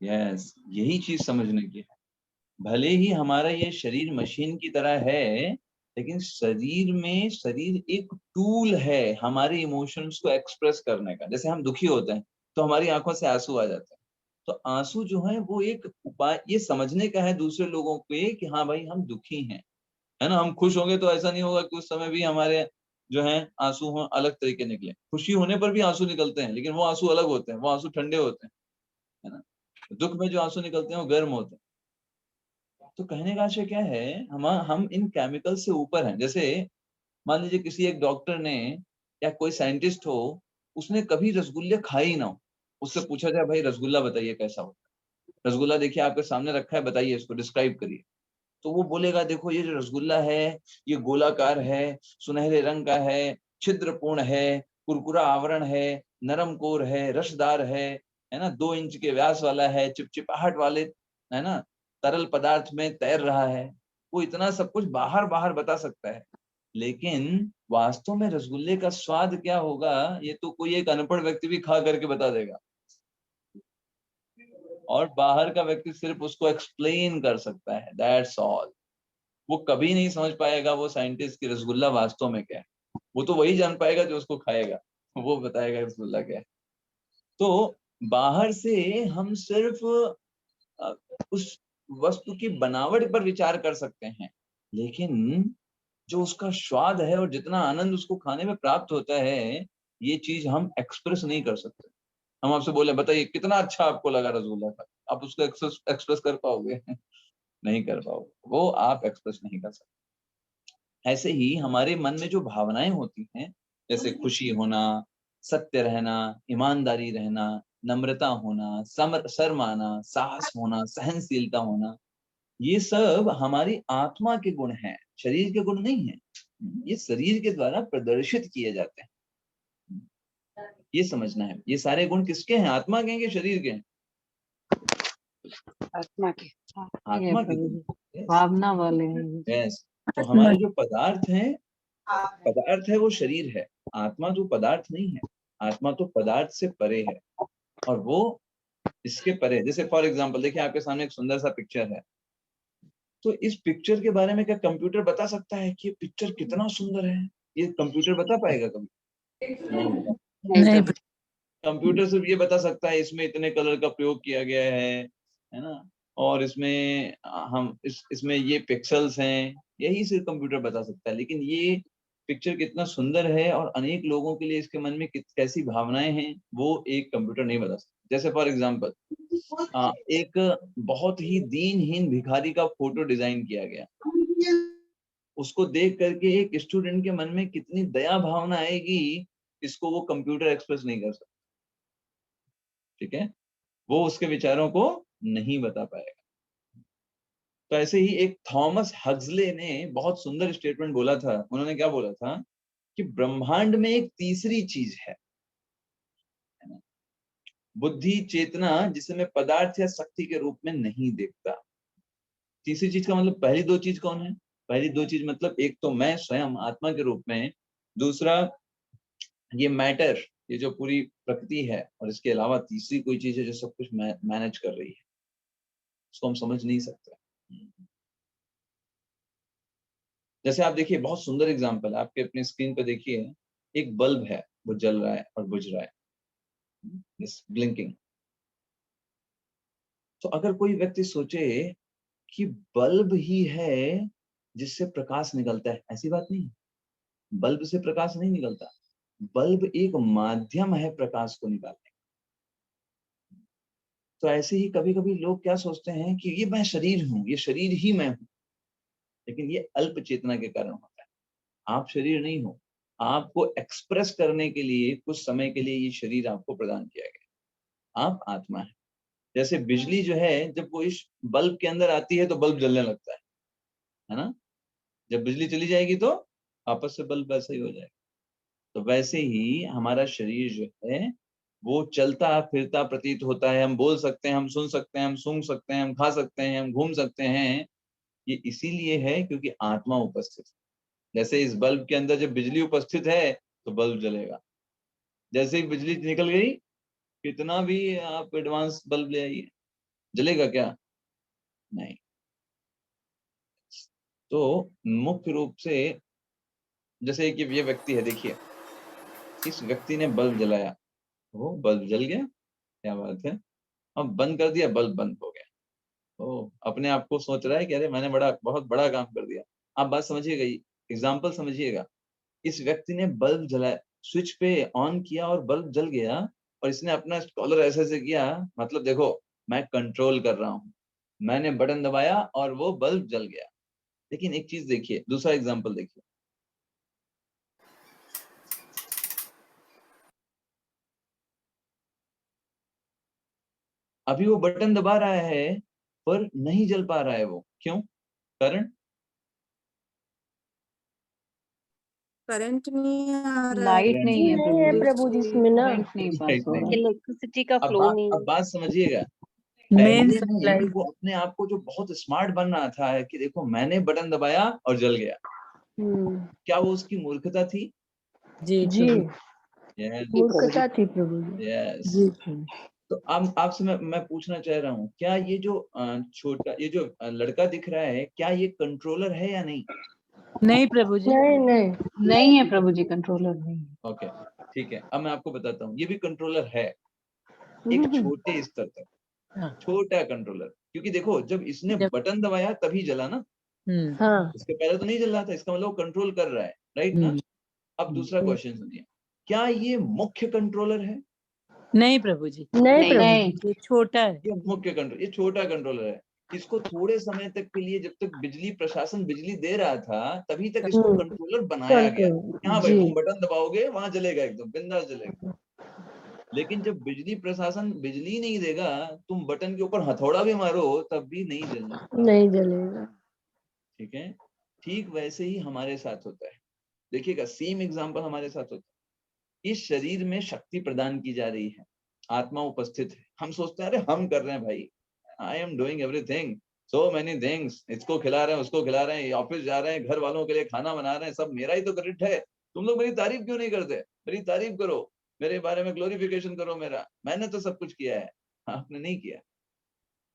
यस, यही चीज समझने की है। भले ही हमारा ये शरीर मशीन की तरह है, लेकिन शरीर एक टूल है हमारे इमोशंस को एक्सप्रेस करने का। जैसे हम दुखी होते हैं तो हमारी आंखों से आंसू आ जाते हैं। तो आंसू जो है वो एक उपाय, ये समझने का है दूसरे लोगों पे कि हाँ भाई हम दुखी हैं, है ना। हम खुश होंगे तो ऐसा नहीं होगा कि उस समय भी हमारे जो है आंसू हो अलग तरीके निकले। खुशी होने पर भी आंसू निकलते हैं, लेकिन वो आंसू अलग होते हैं, वो आंसू ठंडे होते हैं, है ना। दुख में जो आंसू निकलते हैं वो गर्म होते हैं। तो कहने का आशय क्या है, हम इन केमिकल से ऊपर हैं। जैसे मान लीजिए किसी एक डॉक्टर ने या कोई साइंटिस्ट हो, उसने कभी रसगुल्ले खाए ही ना हो, उससे पूछा जाए भाई रसगुल्ला बताइए कैसा होता है, रसगुल्ला देखिए आपके सामने रखा है, बताइए इसको डिस्क्राइब करिए। तो वो बोलेगा देखो ये जो रसगुल्ला है ये गोलाकार है, सुनहरे रंग का है, छिद्रपूर्ण है, कुरकुरा आवरण है, नरम कोर है, रसदार है ना, 2 इंच के व्यास वाला है, चिपचिपाहट वाले, है ना, तरल पदार्थ में तैर रहा है। वो इतना सब कुछ बाहर बाहर बता सकता है, लेकिन वास्तव में रसगुल्ले का स्वाद क्या होगा ये तो कोई एक अनपढ़ व्यक्ति भी खा करके बता देगा, और बाहर का व्यक्ति सिर्फ उसको एक्सप्लेन कर सकता है, दैट्स ऑल। वो कभी नहीं समझ पाएगा वो साइंटिस्ट की रसगुल्ला वास्तव में क्या है। वो तो वही जान पाएगा जो उसको खाएगा, वो बताएगा रसगुल्ला क्या है। तो बाहर से हम सिर्फ अ, उस वस्तु की बनावट पर विचार कर सकते हैं, लेकिन जो उसका स्वाद है और जितना आनंद उसको खाने में प्राप्त होता है, ये चीज हम एक्सप्रेस नहीं कर सकते। हम आपसे बोले बताइए कितना अच्छा आपको लगा रसगुल्ला का, आप उसको एक्सप्रेस कर पाओगे? नहीं कर पाओगे, वो आप एक्सप्रेस नहीं कर सकते। ऐसे ही हमारे मन में जो भावनाएं होती हैं, जैसे खुशी होना, सत्य रहना, ईमानदारी रहना, नम्रता होना, शर्म आना, साहस होना, सहनशीलता होना, ये सब हमारी आत्मा के गुण हैं, शरीर के गुण नहीं हैं। ये शरीर के द्वारा प्रदर्शित किए जाते हैं, ये समझना है। ये सारे गुण किसके हैं? आत्मा के हैं कि शरीर के हैं? आत्मा के आत्मा के गुण। भावना वाले हैं ये। यस। तो हमारे जो पदार्थ हैं, पदार्थ है वो शरीर है, आत्मा जो पदार्थ नहीं है, आत्मा तो पदार्थ से परे है, और वो इसके परे। जैसे फॉर एग्जांपल देखिए, आपके सामने एक सुंदर सा पिक्चर है, तो इस पिक्चर के बारे में क्या कंप्यूटर बता सकता है कि ये पिक्चर कितना सुंदर है? ये कंप्यूटर बता पाएगा कभी? नहीं बता। नहीं कंप्यूटर सिर्फ ये बता सकता है इसमें इतने कलर का प्रयोग किया गया है ना, और इसमें हम इसमें ये पिक्सेल्स हैं, यही सिर्फ कंप्यूटर बता सकता है। लेकिन ये पिक्चर कितना सुंदर है और अनेक लोगों के लिए इसके मन में कैसी भावनाएं हैं, वो एक कंप्यूटर नहीं बता सकता। जैसे फॉर एग्जांपल एक बहुत ही दीनहीन भिखारी का फोटो डिजाइन किया गया, उसको देख करके एक स्टूडेंट के मन में कितनी दया भावना आएगी, इसको वो कंप्यूटर एक्सप्रेस नहीं कर सकता। ठीक है, वो उसके विचारों को नहीं बता पाएगा। तो ऐसे ही एक थॉमस हक्सले ने बहुत सुंदर स्टेटमेंट बोला था। उन्होंने क्या बोला था कि ब्रह्मांड में एक तीसरी चीज है ना? बुद्धि चेतना, जिसे मैं पदार्थ या शक्ति के रूप में नहीं देखता। तीसरी चीज का मतलब, पहली दो चीज कौन है? पहली दो चीज मतलब एक तो मैं स्वयं आत्मा के रूप में, दूसरा ये मैटर, ये जो पूरी प्रकृति है, और इसके अलावा तीसरी कोई चीज है जो सब कुछ मैनेज कर रही है, उसको हम समझ नहीं सकते। जैसे आप देखिए, बहुत सुंदर एग्जांपल है, आपके अपने स्क्रीन पे देखिए, एक बल्ब है, वो जल रहा है और बुझ रहा है, इस ब्लिंकिंग। तो अगर कोई व्यक्ति सोचे कि बल्ब ही है जिससे प्रकाश निकलता है, ऐसी बात नहीं, बल्ब से प्रकाश नहीं निकलता, बल्ब एक माध्यम है प्रकाश को निकालने। तो ऐसे ही कभी कभी लोग क्या सोचते हैं कि ये मैं शरीर हूं, ये शरीर ही मैं हूं, लेकिन ये अल्प चेतना के कारण होता है। आप शरीर नहीं हो, आपको एक्सप्रेस करने के लिए कुछ समय के लिए ये शरीर आपको प्रदान किया गया, आप आत्मा है। जैसे बिजली जो है, जब वो इस बल्ब के अंदर आती है तो बल्ब जलने लगता है ना? जब बिजली चली जाएगी तो वापस से बल्ब वैसा ही हो जाएगा। तो वैसे ही हमारा शरीर जो है वो चलता फिरता प्रतीत होता है। हम बोल सकते हैं, हम सुन सकते हैं, हम सूंघ सकते हैं, हम खा सकते हैं, हम घूम सकते हैं। ये इसीलिए है क्योंकि आत्मा उपस्थित है। जैसे इस बल्ब के अंदर जब बिजली उपस्थित है तो बल्ब जलेगा। जैसे ही बिजली निकल गई, कितना भी आप एडवांस बल्ब ले आइए, जलेगा क्या? नहीं। तो मुख्य रूप से जैसे कि ये व्यक्ति है, देखिए इस व्यक्ति ने बल्ब जलाया, वो बल्ब जल गया, क्या बात है। अब बंद कर दिया, बल्ब बंद हो गया। ओ, अपने आप को सोच रहा है कि अरे मैंने बहुत बड़ा काम कर दिया। आप बात समझिएगा, एग्जाम्पल समझिएगा। इस व्यक्ति ने बल्ब जलाया, स्विच पे ऑन किया और बल्ब जल गया, और इसने अपना कॉलर ऐसे ऐसे किया, मतलब देखो मैं कंट्रोल कर रहा हूँ, मैंने बटन दबाया और वो बल्ब जल गया। लेकिन एक चीज देखिए, दूसरा एग्जाम्पल देखिए, अभी वो बटन दबा रहा है पर नहीं जल पा रहा है। वो क्यों? कारण करंट नहीं आ रहा है। लाइट नहीं है नहीं है प्रभु जी इसमें ना। करंट नहीं पास हो रहा है। इलेक्ट्रिसिटी का फ्लो नहीं अब है। बात समझिएगा। मेन पहले सप्लाई। में वो अपने आप को जो बहुत स्मार्ट बन रहा था कि देखो मैंने बटन दबाया और जल गया, क्या वो उसकी मूर्खता थी? जी जी यस, मूर्खता थी प्रभु जी। यस। जी तो अब आपसे मैं पूछना चाह रहा हूँ, क्या ये जो छोटा ये जो लड़का दिख रहा है, क्या ये कंट्रोलर है या नहीं? नहीं प्रभु जी। नहीं नहीं नहीं है प्रभु जी, कंट्रोलर नहीं है। ओके, ठीक है। अब मैं आपको बताता हूँ, ये भी कंट्रोलर है एक छोटे स्तर तक, हाँ। छोटा कंट्रोलर। क्योंकि देखो जब इसने जब बटन दबाया तभी जला ना, हाँ इसके पहले तो नहीं जल रहा था, इसका मतलब वो कंट्रोल कर रहा है, राइट ना? अब दूसरा हम्म। क्वेश्चन सुनिए, क्या ये मुख्य कंट्रोलर है? नहीं प्रभु जी, नहीं प्रभु नहीं जी। ये छोटा है। ये मुख्य कंट्रोल, ये छोटा कंट्रोलर है। इसको थोड़े समय तक के लिए, जब तक बिजली प्रशासन बिजली दे रहा था, तभी तक इसको कंट्रोलर बनाया गया। हाँ भाई, जी तुम बटन दबाओगे वहां जलेगा, एकदम बिंदास जलेगा। लेकिन जब बिजली प्रशासन बिजली नहीं देगा, तुम बटन के ऊपर हथौड़ा भी मारो तब भी नहीं जलने वाला। नहीं जलेगा। ठीक है, ठीक वैसे ही हमारे साथ होता है। देखिएगा, सेम एग्जांपल हमारे साथ होता है। इस शरीर में शक्ति प्रदान की जा रही है, आत्मा उपस्थित है। हम सोचते हैं अरे हम कर रहे हैं भाई, I am doing everything, so many things, इसको खिला रहे हैं, उसको खिला रहे हैं, ऑफिस जा रहे हैं, घर वालों के लिए खाना बना रहे हैं, सब मेरा ही तो क्रेडिट है। तुम लोग मेरी तारीफ क्यों नहीं करते? मेरी तारीफ करो, मेरे बारे में ग्लोरिफिकेशन करो मेरा, मैंने तो सब कुछ किया है। आपने नहीं किया।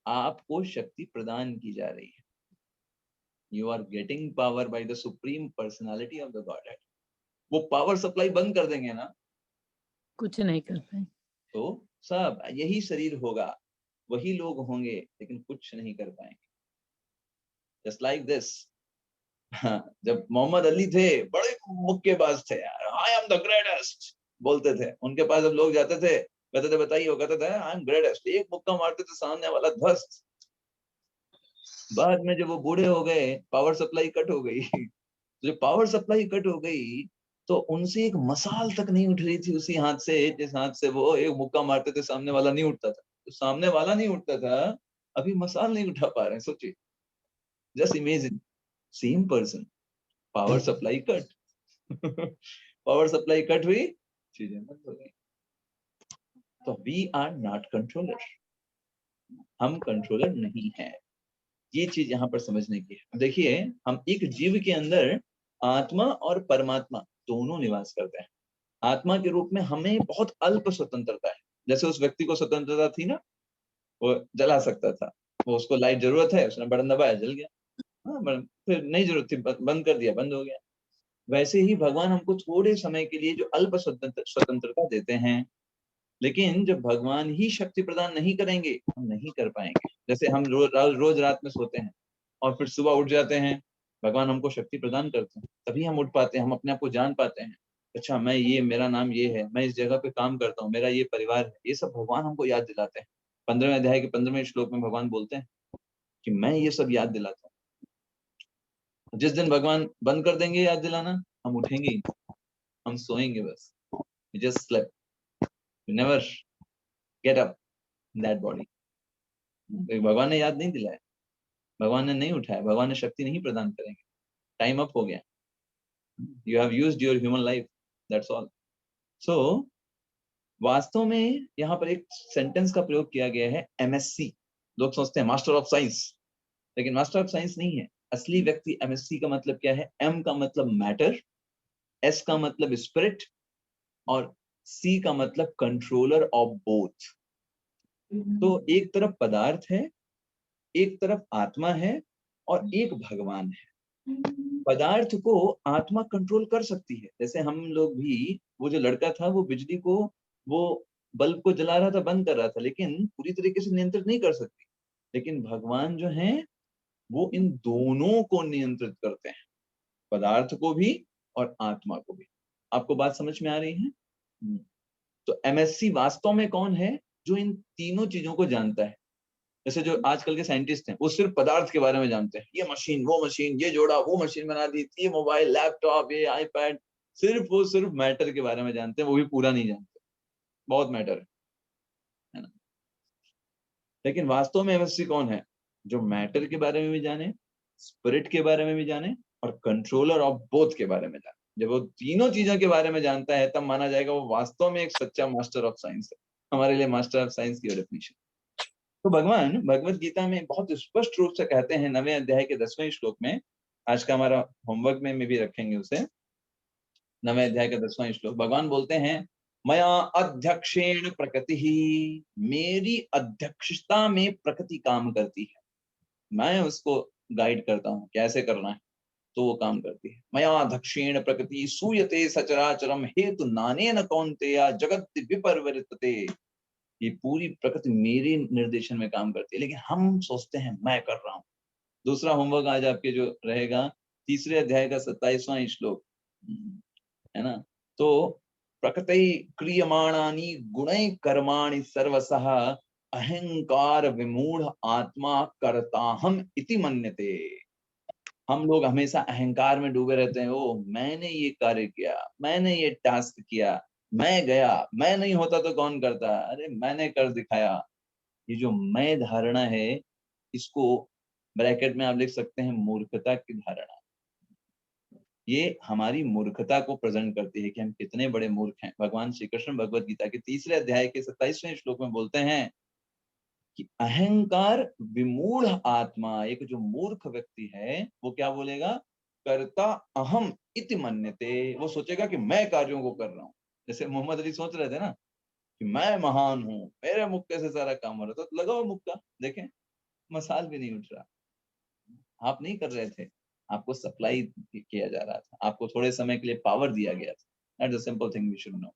आपको शक्ति प्रदान की जा रही है। You are getting power by the supreme personality of the godhead. वो पावर सप्लाई बंद कर देंगे ना, कुछ नहीं कर पाए। तो सब यही शरीर होगा, वही लोग होंगे, लेकिन कुछ नहीं कर पाएंगे। Just like this. जब मोहम्मद अली थे, बड़े मुक्केबाज थे यार, आई एम द ग्रेटेस्ट बोलते थे। उनके पास जब लोग जाते थे, कहते थे बताइए, वो कहते थे आई एम ग्रेटेस्ट, एक मुक्का मारते थे, सामने वाला ध्वस्त। बाद में जब वो बूढ़े हो गए, पावर सप्लाई कट हो गई। तो जब पावर सप्लाई कट हो गई, तो उनसे एक मसाल तक नहीं उठ रही थी उसी हाथ से, जिस हाथ से वो एक मुक्का मारते थे, सामने वाला नहीं उठता था। तो सामने वाला नहीं उठता था, अभी मसाल नहीं उठा पा रहे हैं। सोचिए, just imagine, same person, power supply cut. Power supply cut हुई, चीजें बंद हो गई। तो वी आर नॉट कंट्रोलर, हम कंट्रोलर नहीं है। ये चीज यहाँ पर समझने की है। देखिए, हम एक जीव के अंदर आत्मा और परमात्मा दोनों निवास करते हैं। आत्मा के रूप में हमें बहुत अल्प स्वतंत्रता है। जैसे उस व्यक्ति को स्वतंत्रता थी ना, वो जला सकता था, वो उसको लाइट जरूरत है, उसने बटन दबाया, जल गया। हाँ, फिर नहीं जरूरत थी, बंद कर दिया, बंद हो गया। वैसे ही भगवान हमको थोड़े समय के लिए जो अल्प स्वतंत्रता देते हैं, लेकिन जब भगवान ही शक्ति प्रदान नहीं करेंगे, हम नहीं कर पाएंगे। जैसे हम रोज रात में सोते हैं और फिर सुबह उठ जाते हैं, भगवान हमको शक्ति प्रदान करते हैं, तभी हम उठ पाते हैं, हम अपने आप को जान पाते हैं। अच्छा, मैं ये, मेरा नाम ये है, मैं इस जगह पे काम करता हूँ, मेरा ये परिवार है, ये सब भगवान हमको याद दिलाते हैं। 15वें अध्याय के 15वें श्लोक में भगवान बोलते हैं कि मैं ये सब याद दिलाता हूँ। जिस दिन भगवान बंद कर देंगे याद दिलाना, हम उठेंगे ही, हम सोएंगे बस। Just slept, never get up in that body. भगवान ने याद नहीं दिलाया, भगवान ने नहीं उठाया, भगवान ने शक्ति नहीं प्रदान करेंगे। टाइम अप हो गया, you have used your human life, that's all. So वास्तव में यहाँ पर एक सेंटेंस का प्रयोग किया गया है, एमएससी। लोग सोचते हैं मास्टर ऑफ साइंस, लेकिन मास्टर ऑफ साइंस नहीं है। असली व्यक्ति एमएससी का मतलब क्या है? एम का मतलब मैटर, एस का मतलब स्पिरिट, और सी का मतलब कंट्रोलर ऑफ बोथ। तो एक तरफ पदार्थ है, एक तरफ आत्मा है, और एक भगवान है। पदार्थ को आत्मा कंट्रोल कर सकती है। जैसे हम लोग भी, वो जो लड़का था, वो बिजली को, वो बल्ब को जला रहा था, बंद कर रहा था, लेकिन पूरी तरीके से नियंत्रित नहीं कर सकती। लेकिन भगवान जो है, वो इन दोनों को नियंत्रित करते हैं, पदार्थ को भी और आत्मा को भी। आपको बात समझ में आ रही है? तो एमएससी वास्तव में कौन है? जो इन तीनों चीजों को जानता है। जैसे जो आजकल के साइंटिस्ट हैं, वो सिर्फ पदार्थ के बारे में जानते हैं, ये मशीन, वो मशीन, ये जोड़ा, वो मशीन बना दी, ये मोबाइल, लैपटॉप, ये आईपैड, सिर्फ मैटर के बारे में जानते हैं, वो भी पूरा नहीं जानते, बहुत मैटर है ना। लेकिन वास्तव में एमएससी कौन है? जो मैटर के बारे में भी जाने, स्पिरिट के बारे में भी जाने, और कंट्रोलर ऑफ बोथ के बारे में जाने। जब वो तीनों चीजों के बारे में जानता है, तब माना जाएगा वो वास्तव में एक सच्चा मास्टर ऑफ साइंस है। हमारे लिए मास्टर ऑफ साइंस की डेफिनेशन। तो भगवान भगवत गीता में बहुत स्पष्ट रूप से कहते हैं, 9वें अध्याय के 10वें श्लोक में, आज का हमारा होमवर्क में भी रखेंगे उसे। 9वें अध्याय का 10वां श्लोक, भगवान बोलते हैं, मया अध्यक्षेण प्रकृति ही, मेरी अध्यक्षता में प्रकृति काम करती है, मैं उसको गाइड करता हूँ कैसे करना है, तो वो काम करती है। मया अध्यक्षेण प्रकृति सूयते सचराचरम हेतु नानेन कौन्तेय जगत विपरिवर्तते। ये पूरी प्रकृति मेरे निर्देशन में काम करती है, लेकिन हम सोचते हैं मैं कर रहा हूँ। दूसरा होमवर्क आज आपके जो रहेगा, 3रे अध्याय का 27वां श्लोक है ना। तो प्रकृति क्रियमाणानि गुणै कर्माणि सर्वसः अहंकार विमूढ़ आत्मा कर्ताहम इति मन्यते। हम लोग हमेशा अहंकार में डूबे रहते हैं। ओ मैंने ये कार्य किया, मैंने ये टास्क किया, मैं गया, मैं नहीं होता तो कौन करता, अरे मैंने कर दिखाया। ये जो मैं धारणा है, इसको ब्रैकेट में आप लिख सकते हैं मूर्खता की धारणा। ये हमारी मूर्खता को प्रेजेंट करती है कि हम कितने बड़े मूर्ख हैं। भगवान श्री कृष्ण भगवद गीता के 3 अध्याय के 27वें श्लोक में बोलते हैं कि अहंकार विमूढ़ आत्मा, एक जो मूर्ख व्यक्ति है वो क्या बोलेगा, कर्ता अहम इति मन्यते। वो सोचेगा कि मैं कार्यों को कर रहा हूँ। जैसे मोहम्मद अली सोच रहे थे ना कि मैं महान हूँ, मेरे मुक्के से सारा काम हो रहा, तो लगाओ मुक्का, देखें मसाल भी नहीं उठ रहा। आप नहीं कर रहे थे, आपको सप्लाई किया जा रहा था, आपको थोड़े समय के लिए पावर दिया गया था। That's the simple thing we should know.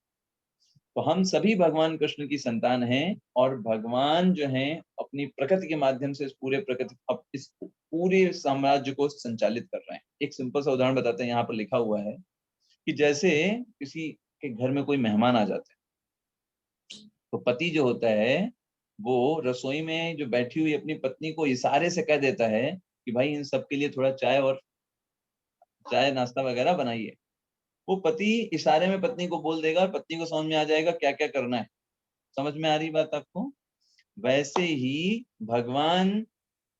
तो हम सभी भगवान कृष्ण की संतान हैं और भगवान जो हैं अपनी प्रकृति के माध्यम से इस पूरे साम्राज्य को संचालित कर रहे हैं। एक सिंपल सा उदाहरण बताते हैं, यहाँ पर लिखा हुआ है कि जैसे किसी के घर में कोई मेहमान आ जाते हैं, तो पति जो होता है वो रसोई में जो बैठी हुई अपनी पत्नी को इशारे से कह देता है कि भाई इन सबके लिए थोड़ा चाय नाश्ता वगैरह बनाइए। वो पति इशारे में पत्नी को बोल देगा और पत्नी को समझ में आ जाएगा क्या क्या करना है। समझ में आ रही बात आपको? वैसे ही भगवान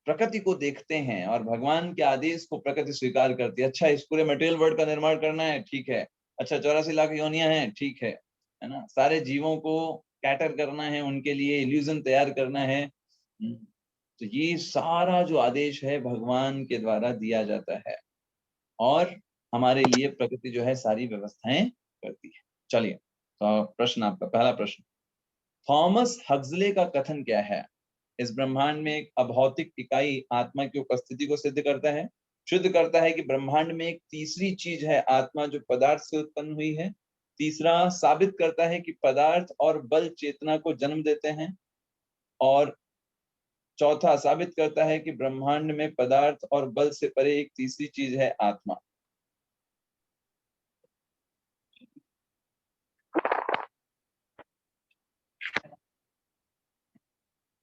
प्रकृति को देखते हैं और भगवान के आदेश को प्रकृति स्वीकार करती है। अच्छा, इस पूरे मटेरियल वर्ल्ड का निर्माण करना है, ठीक है। अच्छा, 84 लाख योनियां हैं, ठीक है ना। सारे जीवों को कैटर करना है, उनके लिए इल्यूजन तैयार करना है। तो ये सारा जो आदेश है भगवान के द्वारा दिया जाता है और हमारे लिए प्रकृति जो है सारी व्यवस्थाएं करती है। चलिए, तो प्रश्न आपका पहला प्रश्न, थॉमस हक्सले का कथन क्या है? इस ब्रह्मांड में एक अभौतिक इकाई आत्मा की उपस्थिति को सिद्ध करता है कि ब्रह्मांड में एक तीसरी चीज है आत्मा जो पदार्थ से उत्पन्न हुई है। तीसरा, साबित करता है कि पदार्थ और बल चेतना को जन्म देते हैं। और चौथा, साबित करता है कि ब्रह्मांड में पदार्थ और बल से परे एक तीसरी चीज है आत्मा।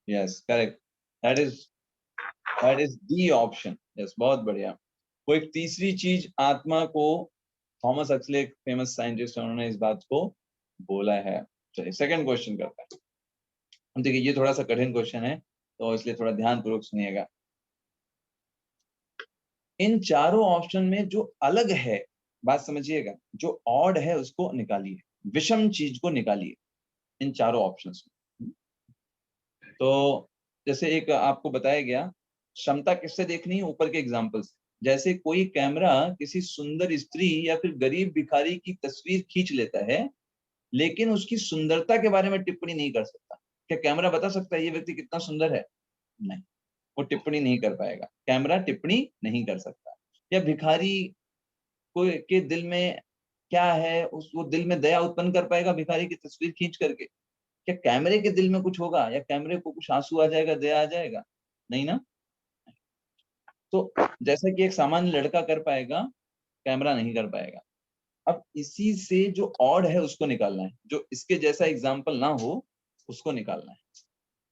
Yes, correct, that is the option. Yes, बहुत बढ़िया। वो एक तीसरी चीज आत्मा को, थॉमस हक्सले एक फेमस साइंटिस्ट है, उन्होंने इस बात को बोला है। चलिए सेकंड क्वेश्चन करते हैं। देखिए ये थोड़ा सा कठिन क्वेश्चन है तो इसलिए थोड़ा ध्यानपूर्वक सुनिएगा। इन चारों ऑप्शन में जो अलग है, बात समझिएगा, जो ऑड है उसको निकालिए, विषम चीज को निकालिए इन चारों ऑप्शंस में। तो जैसे एक आपको बताया गया, क्षमता किससे देखनी है? ऊपर के एग्जाम्पल से। जैसे कोई कैमरा किसी सुंदर स्त्री या फिर गरीब भिखारी की तस्वीर खींच लेता है लेकिन उसकी सुंदरता के बारे में टिप्पणी नहीं कर सकता। क्या कैमरा बता सकता है ये व्यक्ति कितना सुंदर है? नहीं, वो टिप्पणी नहीं कर पाएगा, कैमरा टिप्पणी नहीं कर सकता। या भिखारी को के दिल में क्या है, वो दिल में दया उत्पन्न कर पाएगा भिखारी की तस्वीर खींच करके? क्या कैमरे के दिल में कुछ होगा या कैमरे को कुछ आंसू आ जाएगा, दया आ जाएगा? नहीं ना। तो जैसा कि एक सामान्य लड़का कर पाएगा, कैमरा नहीं कर पाएगा। अब इसी से जो ऑड है उसको निकालना है, जो इसके जैसा एग्जाम्पल ना हो उसको निकालना है।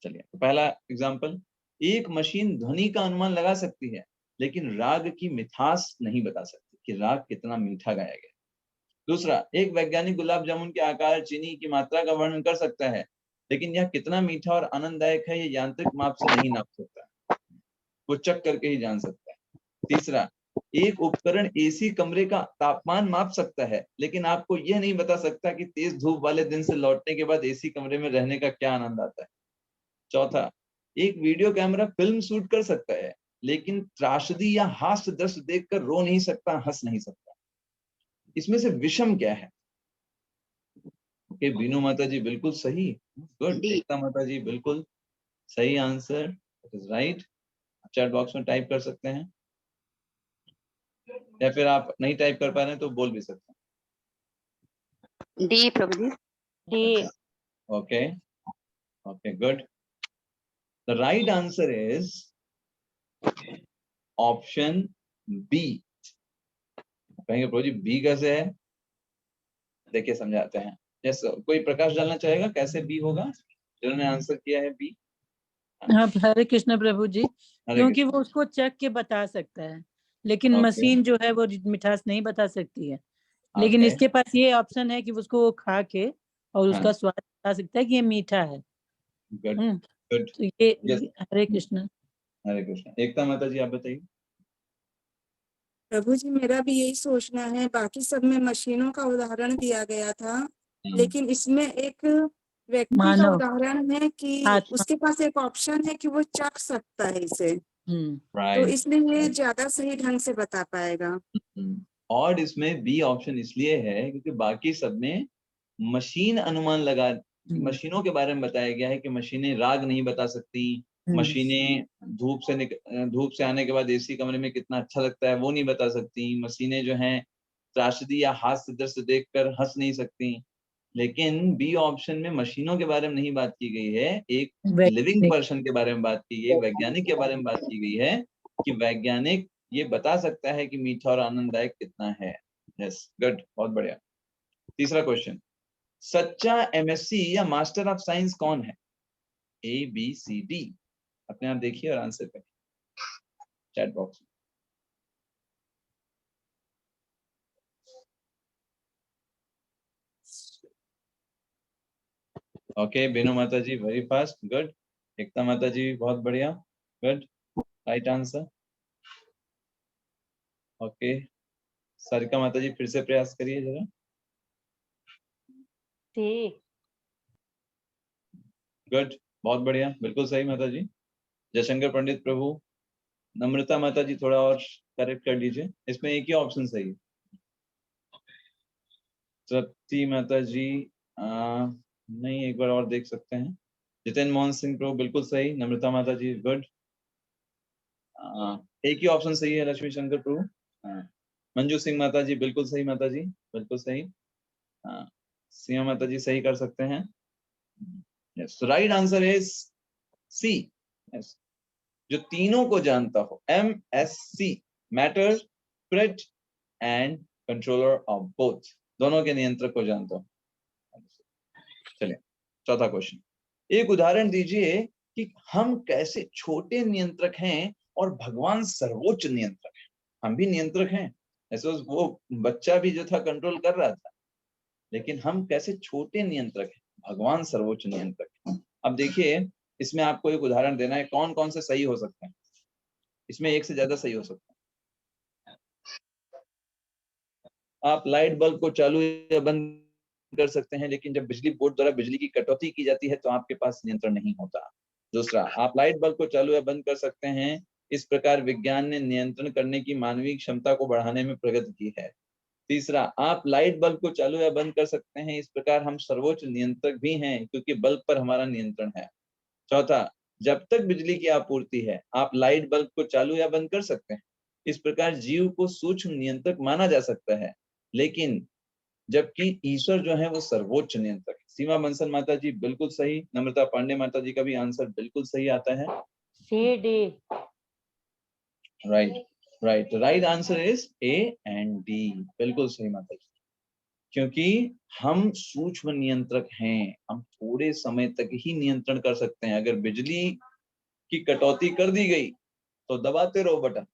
चलिए, तो पहला एग्जाम्पल, एक मशीन ध्वनि का अनुमान लगा सकती है लेकिन राग की मिठास नहीं बता सकती कि राग कितना मीठा गाया गया। दूसरा, एक वैज्ञानिक गुलाब जामुन के आकार, चीनी की मात्रा का वर्णन कर सकता है लेकिन यह कितना मीठा और आनंददायक है ये यांत्रिक माप से नहीं नाप सकता, वो चख करके ही जान सकता है। तीसरा, एक उपकरण एसी कमरे का तापमान माप सकता है लेकिन आपको यह नहीं बता सकता कि तेज धूप वाले दिन से लौटने के बाद एसी कमरे में रहने का क्या आनंद आता है। चौथा, एक वीडियो कैमरा फिल्म शूट कर सकता है लेकिन त्रासदी या हास्य दृश्य देखकर रो नहीं सकता, हंस नहीं सकता। इसमें से विषम क्या है? ओके, बीनू माता जी बिल्कुल सही, गुड। एकता माता जी बिल्कुल सही answer, is right. Chat box में टाइप कर सकते हैं या फिर आप नहीं टाइप कर पा रहे हैं तो बोल भी सकते हैं। D Prabhu ji, D. Okay okay, good. The right answer is option B. कहेंगे प्रभु जी बी कैसे है? देखिए समझाते हैं। यस, कोई प्रकाश डालना चाहेगा कैसे बी होगा, जिन्होंने आंसर किया है बी? हाँ, हरे कृष्ण प्रभु जी, हरे क्योंकि कृष्ण। वो उसको चख के बता सकता है, लेकिन ओके मशीन जो है वो मिठास नहीं बता सकती है। लेकिन ओके, इसके पास ये ऑप्शन है कि उसको वो खा के और हाँ, उसका स्वाद बता सकता है कि ये मीठा है। गुड हम्म, गुड, तो ये यस, हरे कृष्ण। हरे कृष्ण। एकता माता जी आप बताइए। प्रभु जी मेरा भी यही सोचना है, बाकी सब में मशीनों का उदाहरण दिया गया था, लेकिन इसमें एक व्यक्ति का मानव उदाहरण है कि आत्मा। उसके पास एक ऑप्शन है कि वो चख सकता है इसे, तो राइट, इसलिए ये ज्यादा सही ढंग से बता पाएगा। और इसमें बी ऑप्शन इसलिए है क्योंकि बाकी सब में मशीन अनुमान लगा, मशीनों के बारे में बताया गया है कि मशीनें राग नहीं बता सकती, मशीनें धूप से आने के बाद एसी कमरे में कितना अच्छा लगता है वो नहीं बता सकती, मशीनें जो हैं त्रासदी या हास्य दृश्य देखकर हंस नहीं सकती। लेकिन बी ऑप्शन में मशीनों के बारे में नहीं बात की गई है, एक लिविंग वैज्ञानिक। पर्सन के बारे में बात की गई, वैज्ञानिक के बारे में बात की गई है कि वैज्ञानिक ये बता सकता है कि मीठा और आनंददायक कितना है। यस, गुड, बहुत बढ़िया। तीसरा क्वेश्चन, सच्चा एमएससी या मास्टर ऑफ साइंस कौन है? ए बी सी डी, अपने आप देखिए और आंसर करिए चैट बॉक्स में। ओके, बेनू माता जी वेरी फास्ट, गुड। एकता माता जी बहुत बढ़िया, good, right answer. Okay, Sarika माता जी फिर से प्रयास करिए जरा। सी। गुड, बहुत बढ़िया, बिल्कुल सही माता जी। जयशंकर पंडित प्रभु, नम्रता माता जी थोड़ा और करेक्ट कर लीजिए, इसमें एक ही ऑप्शन सही है। तृप्ति माता जी नहीं, एक बार और देख सकते हैं। जितेंद्र मोहन सिंह प्रभु बिल्कुल सही, नम्रता माता जी गुड, एक ही ऑप्शन सही है लक्ष्मी शंकर प्रभु। मंजू सिंह माता जी बिल्कुल सही, माता जी बिल्कुल सही। सीमा माता जी सही कर सकते हैं। Yes, right answer is C. यस, जो तीनों को जानता हो, MSC, matter, spirit and controller of both, दोनों के नियंत्रक को जानता हो। चलिए चौथा क्वेश्चन, एक उदाहरण दीजिए कि हम कैसे छोटे नियंत्रक हैं और भगवान सर्वोच्च नियंत्रक है। हम भी नियंत्रक हैं, ऐसे वो बच्चा भी जो था कंट्रोल कर रहा था, लेकिन हम कैसे छोटे नियंत्रक हैं, भगवान सर्वोच्च नियंत्रक है। अब देखिए, इसमें आपको एक उदाहरण देना है, कौन कौन से सही हो सकते हैं, इसमें एक से ज्यादा सही हो सकता है। आप लाइट बल्ब को चालू या बंद कर सकते हैं, लेकिन जब बिजली बोर्ड द्वारा बिजली की कटौती की जाती है तो आपके पास नियंत्रण नहीं होता। दूसरा, आप लाइट बल्ब को चालू या बंद कर सकते हैं, इस प्रकार विज्ञान ने नियंत्रण करने की मानवीय क्षमता को बढ़ाने में प्रगति की है। तीसरा, आप लाइट बल्ब को चालू या बंद कर सकते हैं, इस प्रकार हम सर्वोच्च नियंत्रक भी हैं क्योंकि बल्ब पर हमारा नियंत्रण है। चौथा, जब तक बिजली की आपूर्ति है आप लाइट बल्ब को चालू या बंद कर सकते हैं, इस प्रकार जीव को सूक्ष्म नियंत्रक माना जा सकता है, लेकिन जबकि ईश्वर जो है वो सर्वोच्च नियंत्रक है। सीमा बंसल माता जी बिल्कुल सही, नम्रता पांडे माता जी का भी आंसर बिल्कुल सही आता है। C D. Right answer is A and D, बिल्कुल सही माता जी, क्योंकि हम सूक्ष्म नियंत्रक हैं, हम थोड़े समय तक ही नियंत्रण कर सकते हैं। अगर बिजली की कटौती कर दी गई तो दबाते रहो बटन,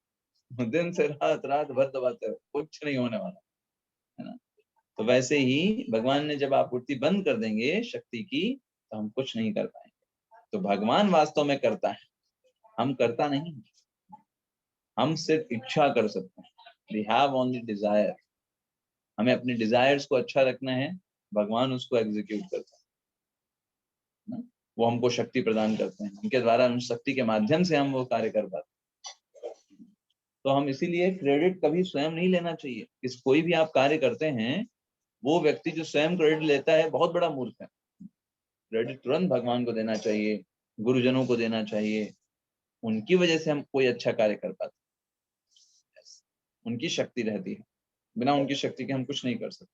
दिन से रात, रात भर दबाते रहो, कुछ नहीं होने वाला, है ना। तो वैसे ही भगवान ने जब आपूर्ति बंद कर देंगे शक्ति की तो हम कुछ नहीं कर पाएंगे। तो भगवान वास्तव में करता है, हम करता नहीं, हम सिर्फ इच्छा कर सकते हैं। We have only desire, हमें अपने डिजायर्स को अच्छा रखना है, भगवान उसको एग्जीक्यूट करता है ना? वो हमको शक्ति प्रदान करते हैं, उनके द्वारा, उन शक्ति के माध्यम से हम वो कार्य कर पाते हैं। तो हम इसीलिए क्रेडिट कभी स्वयं नहीं लेना चाहिए। इस कोई भी आप कार्य करते हैं, वो व्यक्ति जो स्वयं क्रेडिट लेता है बहुत बड़ा मूर्ख है। क्रेडिट तुरंत भगवान को देना चाहिए, गुरुजनों को देना चाहिए, उनकी वजह से हम कोई अच्छा कार्य कर पाते हैं। उनकी शक्ति रहती है, बिना उनकी शक्ति के हम कुछ नहीं कर सकते।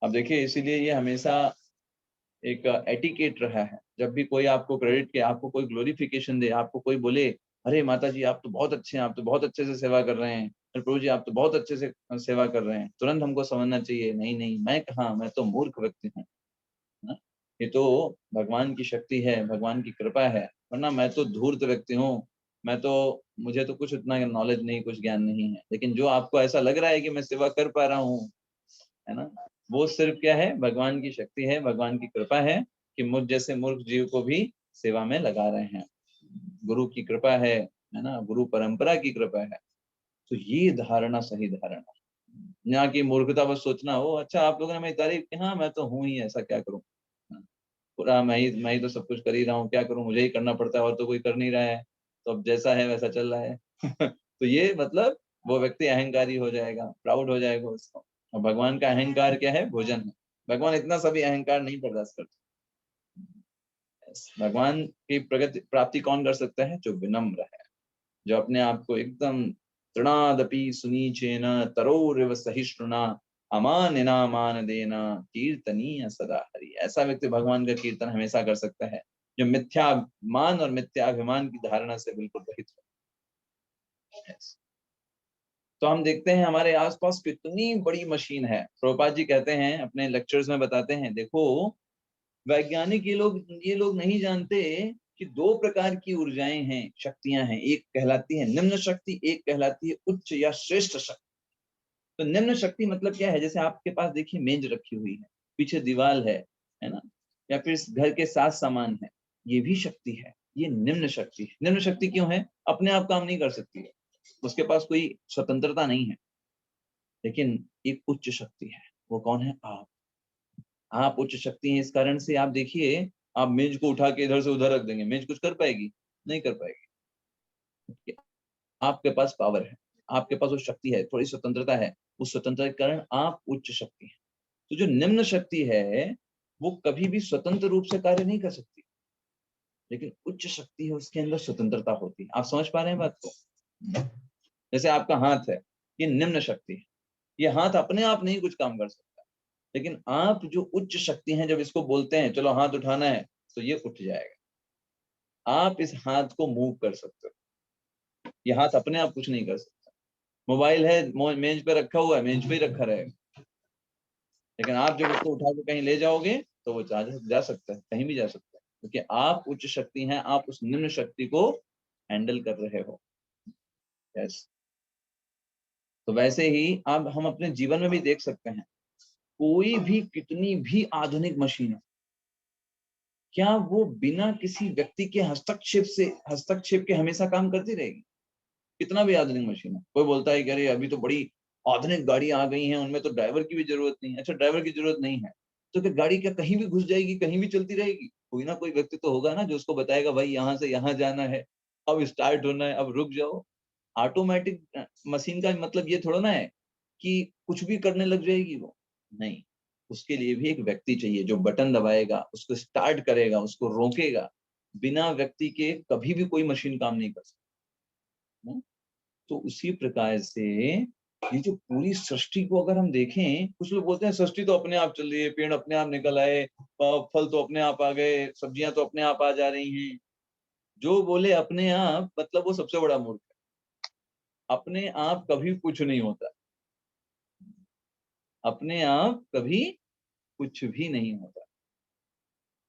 अब देखिए, इसीलिए ये हमेशा एक एटिकेट रहा है, जब भी कोई आपको क्रेडिट के, आपको कोई ग्लोरिफिकेशन दे, आपको कोई बोले अरे माता जी आप तो बहुत अच्छे हैं, आप तो बहुत अच्छे से सेवा कर रहे हैं, अरे प्रभु जी आप तो बहुत अच्छे से सेवा कर रहे हैं, तुरंत हमको समझना चाहिए नहीं नहीं मैं कहाँ, मैं तो मूर्ख व्यक्ति हूँ ना? ये तो भगवान की शक्ति है, भगवान की कृपा है, वरना मैं तो धूर्त व्यक्ति हूँ, मैं तो मुझे तो कुछ उतना नॉलेज नहीं, कुछ ज्ञान नहीं है। लेकिन जो आपको ऐसा लग रहा है कि मैं सेवा कर पा रहा हूँ, है ना, वो सिर्फ क्या है, भगवान की शक्ति है, भगवान की कृपा है कि मुझ जैसे मूर्ख जीव को भी सेवा में लगा रहे हैं। गुरु की कृपा है ना, गुरु परंपरा की कृपा है। तो ये धारणा सही धारणा, ना कि मूर्खता बस सोचना हो अच्छा आप लोगों ने मेरी तारीफ की, हाँ मैं तो हूँ ही ऐसा, क्या करूँ, पूरा मैं ही तो सब कुछ कर ही रहा हूँ, क्या करूँ, मुझे ही करना पड़ता है और तो कोई कर नहीं रहा है, तो अब जैसा है वैसा चल रहा है। तो ये मतलब वो व्यक्ति अहंकारी हो जाएगा, प्राउड हो जाएगा उसको। और भगवान का अहंकार क्या है, भोजन है। भगवान इतना सभी अहंकार नहीं बर्दाश्त करते। भगवान की प्रगति प्राप्ति कौन कर सकता है, जो विनम्र है, जो अपने आप को एकदम तृणादपि सुनीचेन तरोरिव सहिष्णुना अमानिना मान देना कीर्तनीय सदा हरि। ऐसा व्यक्ति भगवान का कीर्तन हमेशा कर सकता है, जो मिथ्या मान और मिथ्याभिमान की धारणा से बिल्कुल रहित है। तो हम देखते हैं हमारे आसपास कितनी बड़ी मशीन है। प्रभुपाद जी कहते हैं अपने लेक्चर्स में बताते हैं, देखो वैज्ञानिक ये लोग नहीं जानते कि दो प्रकार की ऊर्जाएं हैं, शक्तियां हैं, एक कहलाती है निम्न शक्ति, एक कहलाती है उच्च या श्रेष्ठ शक्ति। तो निम्न शक्ति मतलब क्या है, जैसे आपके पास देखिए मेज रखी हुई है, पीछे दीवार है ना, या फिर घर के साथ सामान है, ये भी शक्ति है, ये निम्न शक्ति है। निम्न शक्ति क्यों है, अपने आप काम नहीं कर सकती है, उसके पास कोई स्वतंत्रता नहीं है। लेकिन एक उच्च शक्ति है, वो कौन है, आप उच्च शक्ति हैं। इस कारण से आप देखिए, आप मेज को उठा के इधर से उधर रख देंगे, मेज कुछ कर पाएगी, नहीं कर पाएगी। आपके पास पावर है, आपके पास वो शक्ति है, थोड़ी स्वतंत्रता है, उस स्वतंत्रता के कारण आप उच्च शक्ति हैं। तो जो निम्न शक्ति है वो कभी भी स्वतंत्र रूप से कार्य नहीं कर सकती, लेकिन उच्च शक्ति है उसके अंदर स्वतंत्रता होती है। आप समझ पा रहे हैं बात को? जैसे आपका हाथ है, ये निम्न शक्ति है, ये हाथ अपने आप नहीं कुछ काम कर सकता, लेकिन आप जो उच्च शक्ति हैं, जब इसको बोलते हैं चलो हाथ उठाना है, तो ये उठ जाएगा। आप इस हाथ को मूव कर सकते हो, ये हाथ अपने आप कुछ नहीं कर सकता। मोबाइल है मेज पे रखा हुआ है, मेज पे ही रखा रहेगा, लेकिन आप जब उसको उठा के कहीं ले जाओगे तो वो जा सकता है, कहीं भी जा सकता है, क्योंकि आप उच्च शक्ति हैं, आप उस निम्न शक्ति को हैंडल कर रहे हो। यस। तो वैसे ही अब हम अपने जीवन में भी देख सकते हैं, कोई भी कितनी भी आधुनिक मशीन हो, क्या वो बिना किसी व्यक्ति के हस्तक्षेप के हमेशा काम करती रहेगी? कितना भी आधुनिक मशीन है, कोई बोलता है कि अरे अभी तो बड़ी आधुनिक गाड़ी आ गई हैं, उनमें तो ड्राइवर की भी जरूरत नहीं है। अच्छा, ड्राइवर की जरूरत नहीं है तो क्या गाड़ी क्या कहीं भी घुस जाएगी, कहीं भी चलती रहेगी? कोई ना कोई व्यक्ति तो होगा ना जो उसको बताएगा भाई यहाँ से यहाँ जाना है, अब स्टार्ट होना है, अब रुक जाओ। ऑटोमेटिक मशीन का मतलब ये थोड़ा ना है कि कुछ भी करने लग जाएगी वो, नहीं। उसके लिए भी एक व्यक्ति चाहिए जो बटन दबाएगा, उसको स्टार्ट करेगा, उसको रोकेगा। बिना व्यक्ति के कभी भी कोई मशीन काम नहीं कर सकती। तो उसी प्रकार से ये जो पूरी सृष्टि को अगर हम देखें, कुछ लोग बोलते हैं सृष्टि तो अपने आप चल रही है, पेड़ अपने आप निकल आए, फल तो अपने आप आ गए, सब्जियां तो अपने आप आ जा रही हैं। जो बोले अपने आप, मतलब वो सबसे बड़ा मूर्ख है। अपने आप कभी कुछ नहीं होता, अपने आप कभी कुछ भी नहीं होता,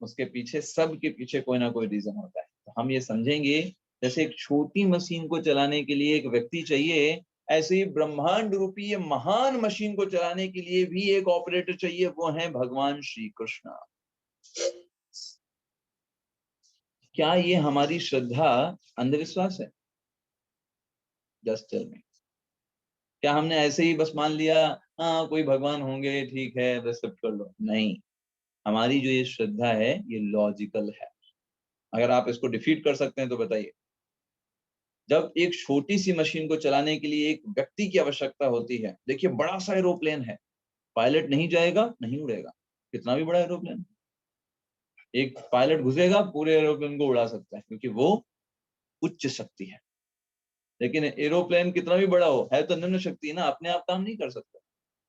उसके पीछे, सब के पीछे कोई ना कोई रीजन होता है। तो हम ये समझेंगे, जैसे एक छोटी मशीन को चलाने के लिए एक व्यक्ति चाहिए, ऐसे ही ब्रह्मांड रूपी ये महान मशीन को चलाने के लिए भी एक ऑपरेटर चाहिए, वो है भगवान श्री कृष्ण। क्या ये हमारी श्रद्धा अंधविश्वास है? Just tell me. क्या हमने ऐसे ही बस मान लिया हाँ कोई भगवान होंगे, ठीक है, एक्सेप्ट कर लो? नहीं, हमारी जो ये श्रद्धा है ये लॉजिकल है। अगर आप इसको डिफीट कर सकते हैं तो बताइए। जब एक छोटी सी मशीन को चलाने के लिए एक व्यक्ति की आवश्यकता होती है, देखिए बड़ा सा एरोप्लेन है, पायलट नहीं जाएगा, नहीं उड़ेगा, कितना भी बड़ा एरोप्लेन, एक पायलट घुसेगा पूरे एरोप्लेन को उड़ा सकता है, क्योंकि वो उच्च शक्ति है। लेकिन एरोप्लेन कितना भी बड़ा हो, है तो निम्न शक्ति है ना, अपने आप काम नहीं कर सकता,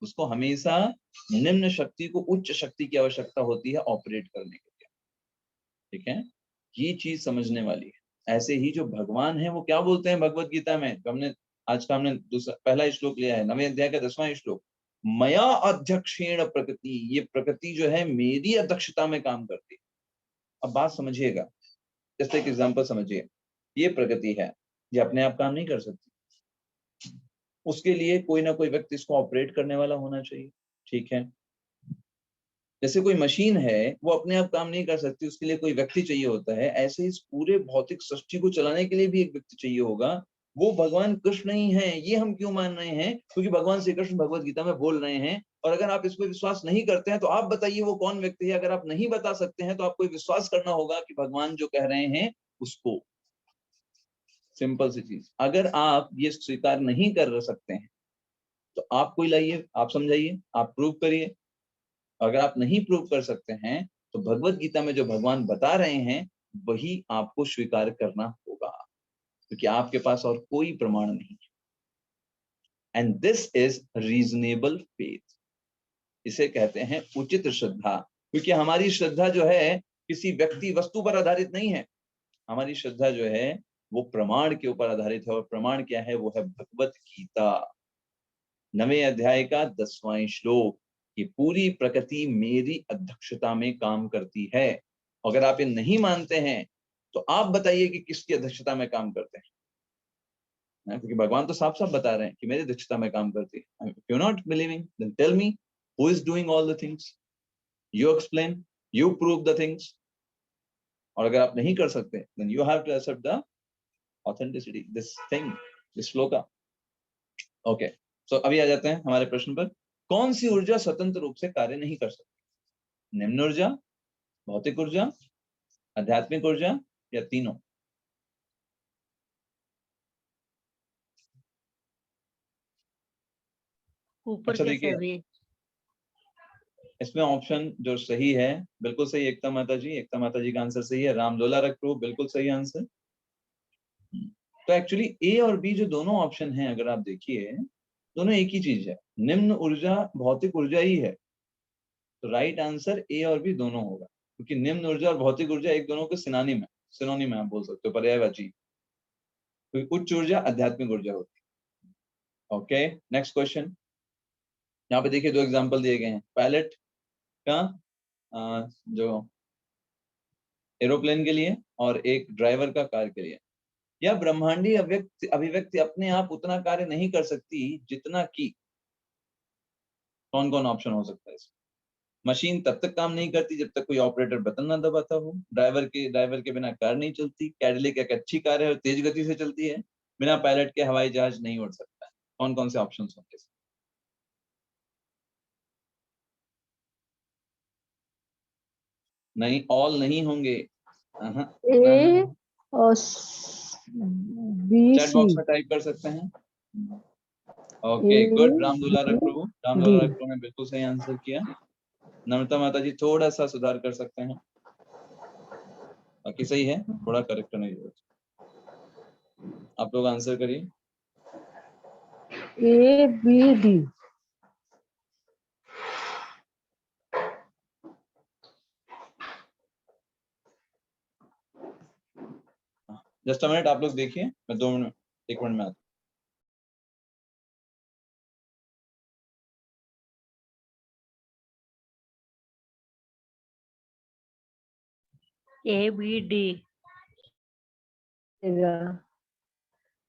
उसको हमेशा निम्न शक्ति को उच्च शक्ति की आवश्यकता होती है ऑपरेट करने के लिए। ठीक है, ये चीज समझने वाली है। ऐसे ही जो भगवान है वो क्या बोलते हैं भगवत गीता में, जो हमने आज का हमने दूसरा पहला श्लोक लिया है 9वें अध्याय का 10वां श्लोक, मया अध्यक्षेण प्रकृति, ये प्रकृति जो है मेरी अध्यक्षता में काम करती है। अब बात समझिएगा, जैसे एक एग्जांपल समझिए, ये प्रकृति है, ये अपने आप काम नहीं कर सकती, उसके लिए कोई ना कोई व्यक्ति इसको ऑपरेट करने वाला होना चाहिए, ठीक है। जैसे कोई मशीन है वो अपने आप काम नहीं कर सकती, उसके लिए कोई व्यक्ति चाहिए होता है, ऐसे इस पूरे भौतिक सृष्टि को चलाने के लिए भी एक व्यक्ति चाहिए होगा, वो भगवान कृष्ण नहीं है। ये हम क्यों मान रहे हैं? क्योंकि भगवान श्री कृष्ण भगवत गीता में बोल रहे हैं। और अगर आप इस पर विश्वास नहीं करते हैं तो आप बताइए वो कौन व्यक्ति है। अगर आप नहीं बता सकते हैं तो आपको विश्वास करना होगा कि भगवान जो कह रहे हैं उसको। सिंपल सी चीज, अगर आप ये स्वीकार नहीं कर सकते हैं तो आप कोई लाइए, आप समझाइए, आप प्रूव करिए। अगर आप नहीं प्रूव कर सकते हैं तो भगवत गीता में जो भगवान बता रहे हैं वही आपको स्वीकार करना होगा, क्योंकि आपके पास और कोई प्रमाण नहीं है। And this is reasonable faith, इसे कहते हैं उचित श्रद्धा। क्योंकि हमारी श्रद्धा जो है किसी व्यक्ति वस्तु पर आधारित नहीं है, हमारी श्रद्धा जो है वो प्रमाण के ऊपर आधारित है। और प्रमाण क्या है? वो है भगवत गीता 9वें अध्याय का 10वां श्लोक। ये पूरी प्रकृति मेरी अध्यक्षता में काम करती है। अगर आप ये नहीं मानते हैं तो आप बताइए कि किसकी अध्यक्षता में काम करते हैं, क्योंकि भगवान तो साफ साफ बता रहे हैं कि मेरी अध्यक्षता में काम करती है। If you're not believing, then tell me who is doing all the things. You explain, you prove the things. और अगर आप नहीं कर सकते then you have to accept the authenticity, this thing, this shloka. Okay, so अभी आ जाते हैं हमारे प्रश्न पर। कौन सी ऊर्जा स्वतंत्र रूप से कार्य नहीं कर सकती? निम्न ऊर्जा, भौतिक ऊर्जा, आध्यात्मिक ऊर्जा या तीनों? ऊपर अच्छा के देखिए, सभी। इसमें ऑप्शन जो सही है, बिल्कुल सही, एकता माता जी का आंसर सही है। रामलोला रख प्रूफ, बिल्कुल सही आंसर। तो एक्चुअली ए और बी जो दोनों ऑप्शन हैं, अगर आप देखिए दोनों एक ही चीज है, निम्न ऊर्जा भौतिक ऊर्जा ही है। तो राइट आंसर ए और बी दोनों होगा, क्योंकि निम्न ऊर्जा और भौतिक ऊर्जा एक दोनों के सिनोनिम है, आप बोल सकते हो, पर्यायवाची। क्योंकि उच्च ऊर्जा आध्यात्मिक ऊर्जा होती है। Okay, next question. यहाँ पे देखिए दो एग्जांपल दिए गए हैं, पायलट का जो एरोप्लेन के लिए और एक ड्राइवर का कार के लिए। यह ब्रह्मांडीय अभिव्यक्ति अपने आप उतना कार्य नहीं कर सकती जितना कि, कौन कौन ऑप्शन हो सकता है इसमें? मशीन तब तक काम नहीं करती जब तक कोई ऑपरेटर बटन ना दबाता हो। ड्राइवर के बिना कार नहीं चलती। कैडिलैक एक अच्छी कार है और तेज गति से चलती है। बिना पायलट के हवाई जहाज नहीं उड़ सकता है। कौन कौन से ऑप्शन होंगे? नहीं, ऑल नहीं होंगे। ए और बी चैट सी। बॉक्स में टाइप कर सकते हैं। ओके गुड, रामदुल्ला प्रभु, रामदुल्ला प्रभु ने बिल्कुल सही आंसर किया। नम्रता माता जी थोड़ा सा सुधार कर सकते हैं, बाकी सही है, थोड़ा करेक्ट करने की जरूरत है। आप लोग आंसर करिए। A B D. Just a minute, आप लोग देखिए, मैं 2 मिनट 1 मिनट में आता A B D.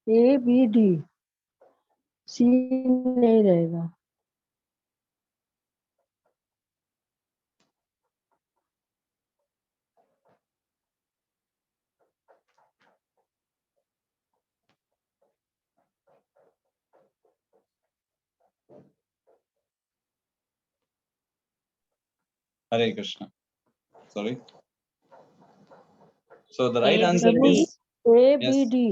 A B D, C नहीं रहेगा। Hare Krishna, sorry. So the right A, B, answer D. Is A B D.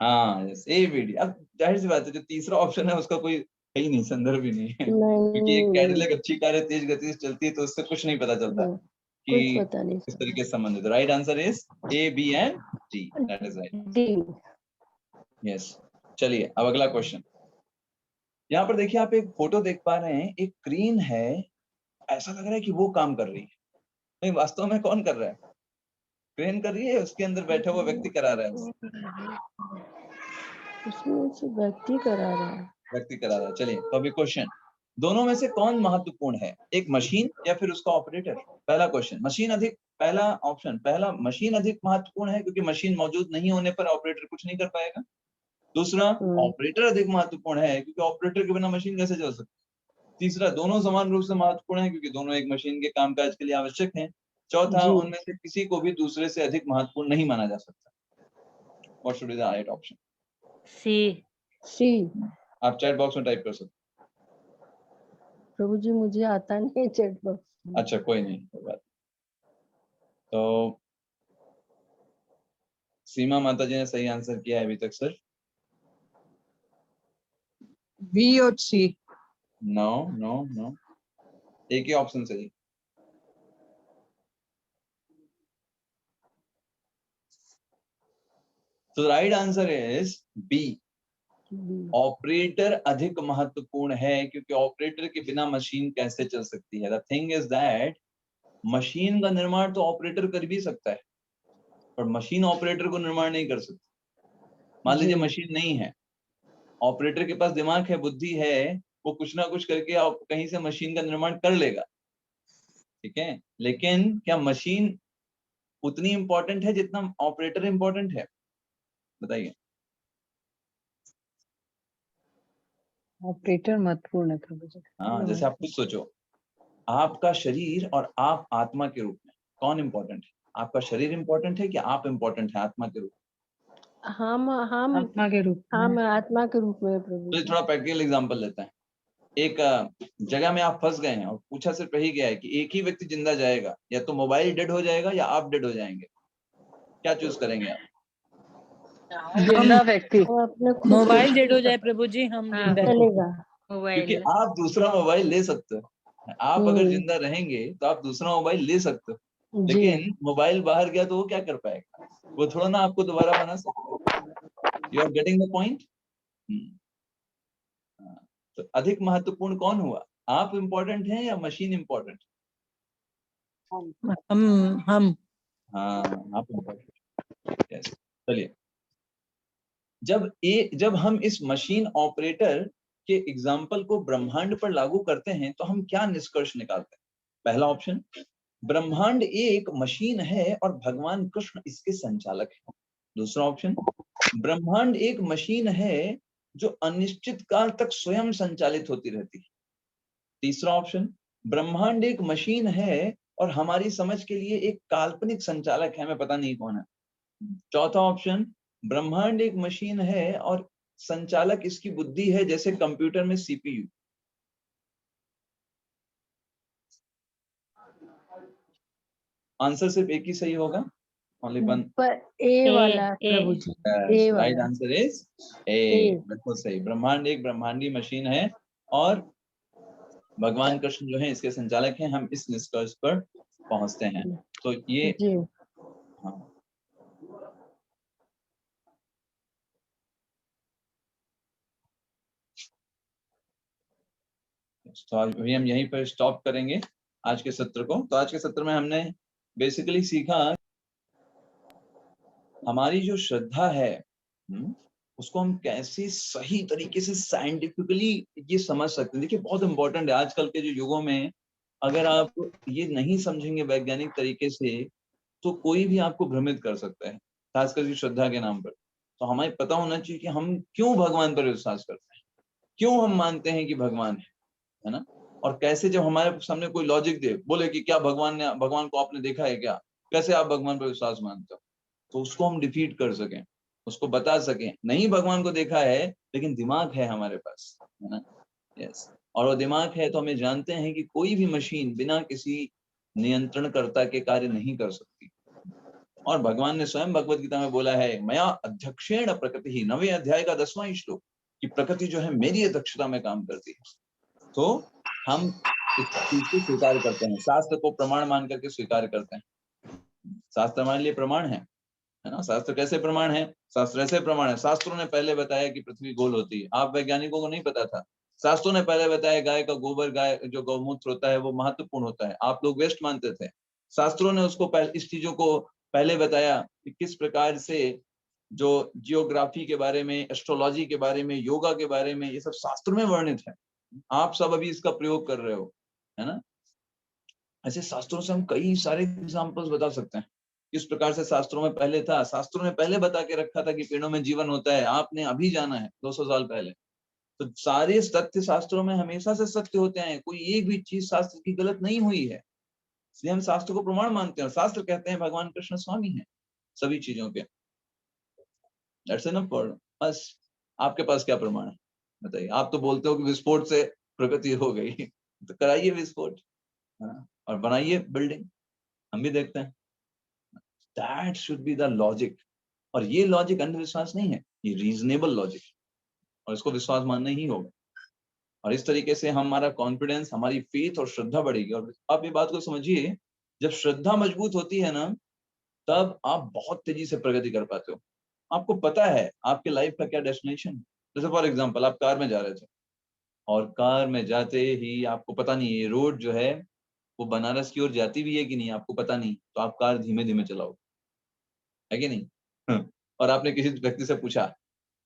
हाँ, यस, ए बी डी। अब जाहिर सी बात है, जो तीसरा ऑप्शन है उसका कोई है ही नहीं, संदर्भ ही नहीं है, क्योंकि एक कैडिलैक अच्छी कार है, तेज गति से चलती है, तो उससे कुछ नहीं पता चलता कि कुछ पता नहीं किस तरीके से संबंधित। Right answer is A, B and D, that is right. D. Yes, चलिए अब अगला क्वेश्चन। यहाँ पर देखिए, आप एक फोटो देख पा रहे हैं, एक क्रेन है, ऐसा लग रहा है कि वो काम कर रही है, नहीं वास्तव में कौन कर रहा है? क्रेन कर रही है, उसके अंदर बैठा हुआ व्यक्ति करा रहा है उससे। उसमें से व्यक्ति करा रहा है। व्यक्ति करा रहा है। चलिए तो अभी क्वेश्चन, दोनों में से कौन महत्वपूर्ण है, एक मशीन या फिर उसका ऑपरेटर? पहला क्वेश्चन, मशीन अधिक, पहला ऑप्शन, पहला मशीन अधिक महत्वपूर्ण है क्योंकि मशीन मौजूद नहीं होने पर ऑपरेटर कुछ नहीं कर पाएगा। दूसरा, ऑपरेटर अधिक महत्वपूर्ण है क्योंकि ऑपरेटर के बिना मशीन कैसे चल सकती है। तीसरा, दोनों समान रूप से महत्वपूर्ण है क्योंकि दोनों एक मशीन के कामकाज के लिए आवश्यक हैं। चौथा, जी। उनमें से किसी को भी दूसरे से अधिक महत्वपूर्ण नहीं माना जा सकता। What should be the right option? C. C. आप चैट बॉक्स में टाइप कर सकते प्रभु जी मुझे आता नहीं है चैट बॉक्स। हैं। अच्छा कोई नहीं, कोई बात नहीं। तो सीमा माता जी ने सही आंसर किया है अभी तक सर। बी और सी। नो नो नो, एक ही ऑप्शन सही। तो right answer is B, operator अधिक महत्वपूर्ण है क्योंकि ऑपरेटर के बिना मशीन कैसे चल सकती है। The thing is that machine का निर्माण तो ऑपरेटर कर भी सकता है पर मशीन ऑपरेटर को निर्माण नहीं कर सकती। मान लीजिए मशीन नहीं है, ऑपरेटर के पास दिमाग है, बुद्धि है, वो कुछ ना कुछ करके आप कहीं से मशीन का निर्माण कर लेगा, ठीक है, लेकिन क्या मशीन उतनी इंपॉर्टेंट है जितना ऑपरेटर इंपॉर्टेंट है? बताइए। ऑपरेटर महत्वपूर्ण है प्रभु जी। हाँ, जैसे आप खुद सोचो, आपका शरीर और आप आत्मा के रूप में कौन इंपॉर्टेंट है? आपका शरीर इंपॉर्टेंट है कि आप इंपॉर्टेंट है आत्मा के रूप में? हम आत्मा के रूप में। हम आत्मा के रूप में प्रभु तो जी। थोड़ा प्रैक्टिकल एग्जांपल लेते हैं। एक जगह में आप फंस गए हैं और पूछा सिर्फ यही गया है कि एक ही व्यक्ति जिंदा जाएगा, या तो मोबाइल डेड हो जाएगा या आप डेड हो जाएंगे, क्या चूज करेंगे आप? जिंदा व्यक्ति। वो अपने खुद मोबाइल डेड हो जाए प्रभु जी, हम हाँ। जिंदा रहें। चलेगा। क्योंकि मोबाइल। आप दूसरा मोबाइल ले सकते हो, आप अगर जिंदा रहेंगे तो आप दूसरा मोबाइल ले सकते हो, जी। लेकिन मोबाइल बाहर गया तो वो क्या कर पाएगा? वो थोड़ा ना आपको दोबारा बना सकता है। You are getting the point? तो अधिक महत्वपूर्ण कौन हुआ, आप इम्पोर्टेंट हैं या मशीन इम्पोर्टेंट? हम हाँ, आप इम्पोर्टेंट। यस, चलिए, जब हम इस मशीन ऑपरेटर के एग्जाम्पल को ब्रह्मांड पर लागू करते हैं तो हम क्या निष्कर्ष निकालते हैं? पहला ऑप्शन, ब्रह्मांड एक मशीन है और भगवान कृष्ण इसके संचालक हैं। दूसरा ऑप्शन, ब्रह्मांड एक मशीन है जो अनिश्चित काल तक स्वयं संचालित होती रहती है। तीसरा ऑप्शन, ब्रह्मांड एक मशीन है और हमारी समझ के लिए एक काल्पनिक संचालक है, हमें पता नहीं कौन है। चौथा ऑप्शन, ब्रह्मांड एक मशीन है और संचालक इसकी बुद्धि है, जैसे कंप्यूटर में सीपीयू। आंसर सिर्फ एक ही सही होगा, ओनली वन। पर ए वाला ए। प्रभु जी, ए राइट वाला। आंसर इज ए, बिल्कुल सही। ब्रह्मांड एक ब्रह्मांडी मशीन है और भगवान कृष्ण जो है इसके संचालक हैं, हम इस निष्कर्ष पर पहुंचते हैं। तो ये जी। हाँ, तो आज भी हम यहीं पर स्टॉप करेंगे आज के सत्र को। तो आज के सत्र में हमने बेसिकली सीखा हमारी जो श्रद्धा है उसको हम कैसे सही तरीके से साइंटिफिकली ये समझ सकते हैं। देखिए बहुत इंपॉर्टेंट है आजकल के जो युगों में, अगर आप ये नहीं समझेंगे वैज्ञानिक तरीके से तो कोई भी आपको भ्रमित कर सकता है, खासकर की श्रद्धा के नाम पर। तो हमें पता होना चाहिए कि हम क्यों भगवान पर विश्वास करते हैं, क्यों हम मानते हैं कि भगवान है ना, और कैसे जब हमारे सामने कोई लॉजिक दे, बोले कि क्या भगवान को आपने देखा है क्या, कैसे आप भगवान पर विश्वास मानते हो, तो उसको हम डिफीट कर सकें, उसको बता सकें नहीं भगवान को देखा है लेकिन दिमाग है हमारे पास, है ना। यस, और वो दिमाग है तो हमें जानते हैं कि कोई भी मशीन बिना किसी नियंत्रणकर्ता के कार्य नहीं कर सकती। और भगवान ने स्वयं भगवत गीता में बोला है, मया अध्यक्षेण प्रकृति ही, 9वें अध्याय का 10वां श्लोक, कि प्रकृति जो है मेरी अध्यक्षता में काम करती है। तो हम इस चीज को स्वीकार करते हैं, शास्त्र को प्रमाण मान करके स्वीकार करते हैं। शास्त्र हमारे लिए प्रमाण है ना। शास्त्र कैसे प्रमाण है? शास्त्र ऐसे प्रमाण है, शास्त्रों ने पहले बताया कि पृथ्वी गोल होती है, आप वैज्ञानिकों को नहीं पता था। शास्त्रों ने पहले बताया गाय का गोबर, गाय जो गौमूत्र होता है वो महत्वपूर्ण होता है, आप लोग वेस्ट मानते थे। शास्त्रों ने उसको इस चीजों को पहले बताया कि किस प्रकार से जो जियोग्राफी के बारे में, एस्ट्रोलॉजी के बारे में, योगा के बारे में, ये सब शास्त्र में वर्णित है। आप सब अभी इसका प्रयोग कर रहे हो, है ना? ऐसे शास्त्रों से हम कई सारे एग्जाम्पल्स बता सकते हैं। किस प्रकार से शास्त्रों में पहले था, शास्त्रों ने पहले बता के रखा था कि पेड़ों में जीवन होता है, आपने अभी जाना है 200 साल पहले। तो सारे तथ्य शास्त्रों में हमेशा से सत्य होते हैं, कोई एक भी चीज शास्त्र की गलत नहीं हुई है, इसलिए हम शास्त्र को प्रमाण मानते हैं। शास्त्र कहते हैं भगवान कृष्ण स्वामी हैं सभी चीजों के। That's enough for us। आपके पास क्या प्रमाण है बताइए? आप तो बोलते हो कि विस्फोट से प्रगति हो गई, तो कराइए विस्फोट, हाँ, और बनाइए बिल्डिंग, हम भी देखते हैं। That should be the logic। और ये लॉजिक अंधविश्वास नहीं है, ये रीजनेबल लॉजिक, और इसको विश्वास मानना ही होगा। और इस तरीके से हमारा कॉन्फिडेंस, हमारी फेथ और श्रद्धा बढ़ेगी। और आप ये बात को समझिए, जब श्रद्धा मजबूत होती है ना, तब आप बहुत तेजी से प्रगति कर पाते हो। आपको पता है आपके लाइफ का क्या डेस्टिनेशन। जैसे फॉर एग्जांपल आप कार में जा रहे थे, और कार में जाते ही आपको पता नहीं ये रोड जो है वो बनारस की ओर जाती भी है कि नहीं, आपको पता नहीं, तो आप कार धीमे धीमे चलाओ, है कि नहीं? और आपने किसी व्यक्ति से पूछा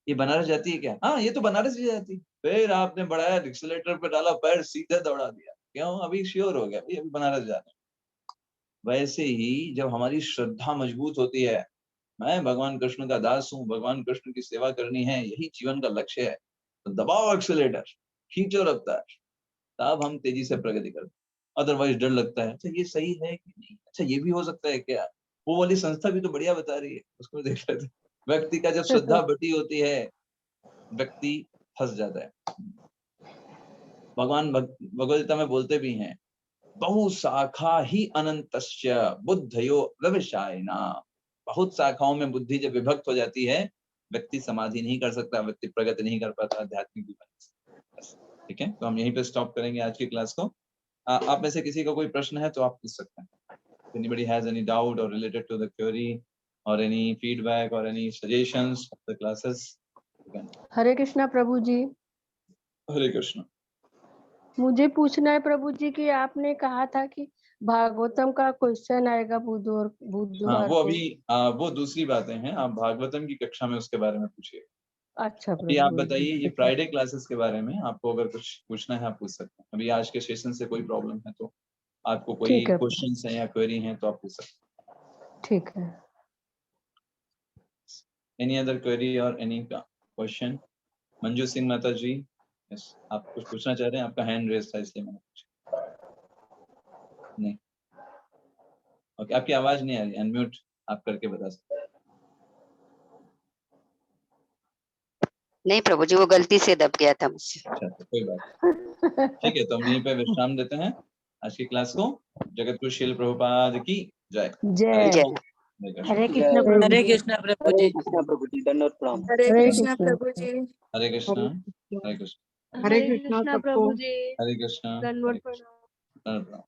ये बनारस जाती है क्या? हाँ, ये तो बनारस ही जाती। फिर आपने बढ़ाया, एक्सीलरेटर पे डाला, पैर सीधे दौड़ा दिया, क्यों? अभी श्योर हो गया भाई अभी बनारस जाना है। वैसे ही जब हमारी श्रद्धा मजबूत होती है, मैं भगवान कृष्ण का दास हूँ, भगवान कृष्ण की सेवा करनी है, यही जीवन का लक्ष्य है, तो दबाओ एक्सीलरेटर, खींचो रफ्तार, तब हम तेजी से प्रगति करते हैं। अदरवाइज डर लगता है, अच्छा ये सही है कि नहीं, अच्छा ये भी हो सकता है क्या, वो वाली संस्था भी तो बढ़िया बता रही है, उसको देख लेते। व्यक्ति का जब श्रद्धा बढ़ी होती है, व्यक्ति फंस जाता है। भगवान भगवद गीता में बोलते भी हैं, बहु शाखा ही अनंतस्य बुद्धयो व्यवसायिना। बहुत शाखाओं में बुद्धि जब विभक्त हो जाती है, व्यक्ति समाधि नहीं कर सकता, व्यक्ति प्रगति नहीं कर पाता आध्यात्मिक जीवन में। ठीक है, तो हम यहीं पे स्टॉप करेंगे आज की क्लास को। आप में से किसी का कोई प्रश्न है तो आप पूछ सकते हैं। Anybody has any doubt or related to the query or any feedback or any suggestions of the classes? हरे कृष्णा प्रभु जी। हरे कृष्ण। मुझे पूछना है प्रभु जी कि आपने कहा था कि भागवतम का क्वेश्चन आएगा बुधवार हाँ, बुधवार वो को। अभी वो दूसरी बातें हैं, आप भागवतम की कक्षा में उसके बारे में पूछिए। अच्छा अभी आप प्रभु जी, बताइए ये ठीक है। फ्राइडे क्लासेस के बारे में आपको अगर कुछ पूछना है आप पूछ सकते हैं। अभी आज के सेशन से कोई प्रॉब्लम है तो आपको कोई ठीक है। क्वेश्चंस हैं या क्वेरी हैं तो आप पूछ सकते हैं। ठीक है। एनी अदर क्वेरी और एनी क्वेश्चन? मंजू सिंह माता जी, यस, आप कुछ पूछना चाह रहे हैं? आपका हैंड रेज था इसलिए मैंने पूछा। नहीं, ओके, आपकी आवाज नहीं आ रही, अनम्यूट आप करके बता सकते हैं। नहीं प्रभु जी, वो गलती से दब गया था मुझसे। अच्छा, तो कोई बात। ठीक है, तो हम यहीं पे विश्राम देते हैं आज की क्लास को। जगतगुरु श्रील प्रभुपाद की जय। जय। जय। हरे कृष्ण प्रभु हरे जी। कृष्णा प्रभु जी। कृष्णा प्रभु जी, दंडवत प्रणाम। हरे हरे कृष्णा कृष्णा। प्रभु जी। हरे कृष्णा, हरे कृष्ण, हरे कृष्णा सबको। हरे कृष्णा, दंडवत हरे कृष्ण, प्रणाम। हरे प्रणाम।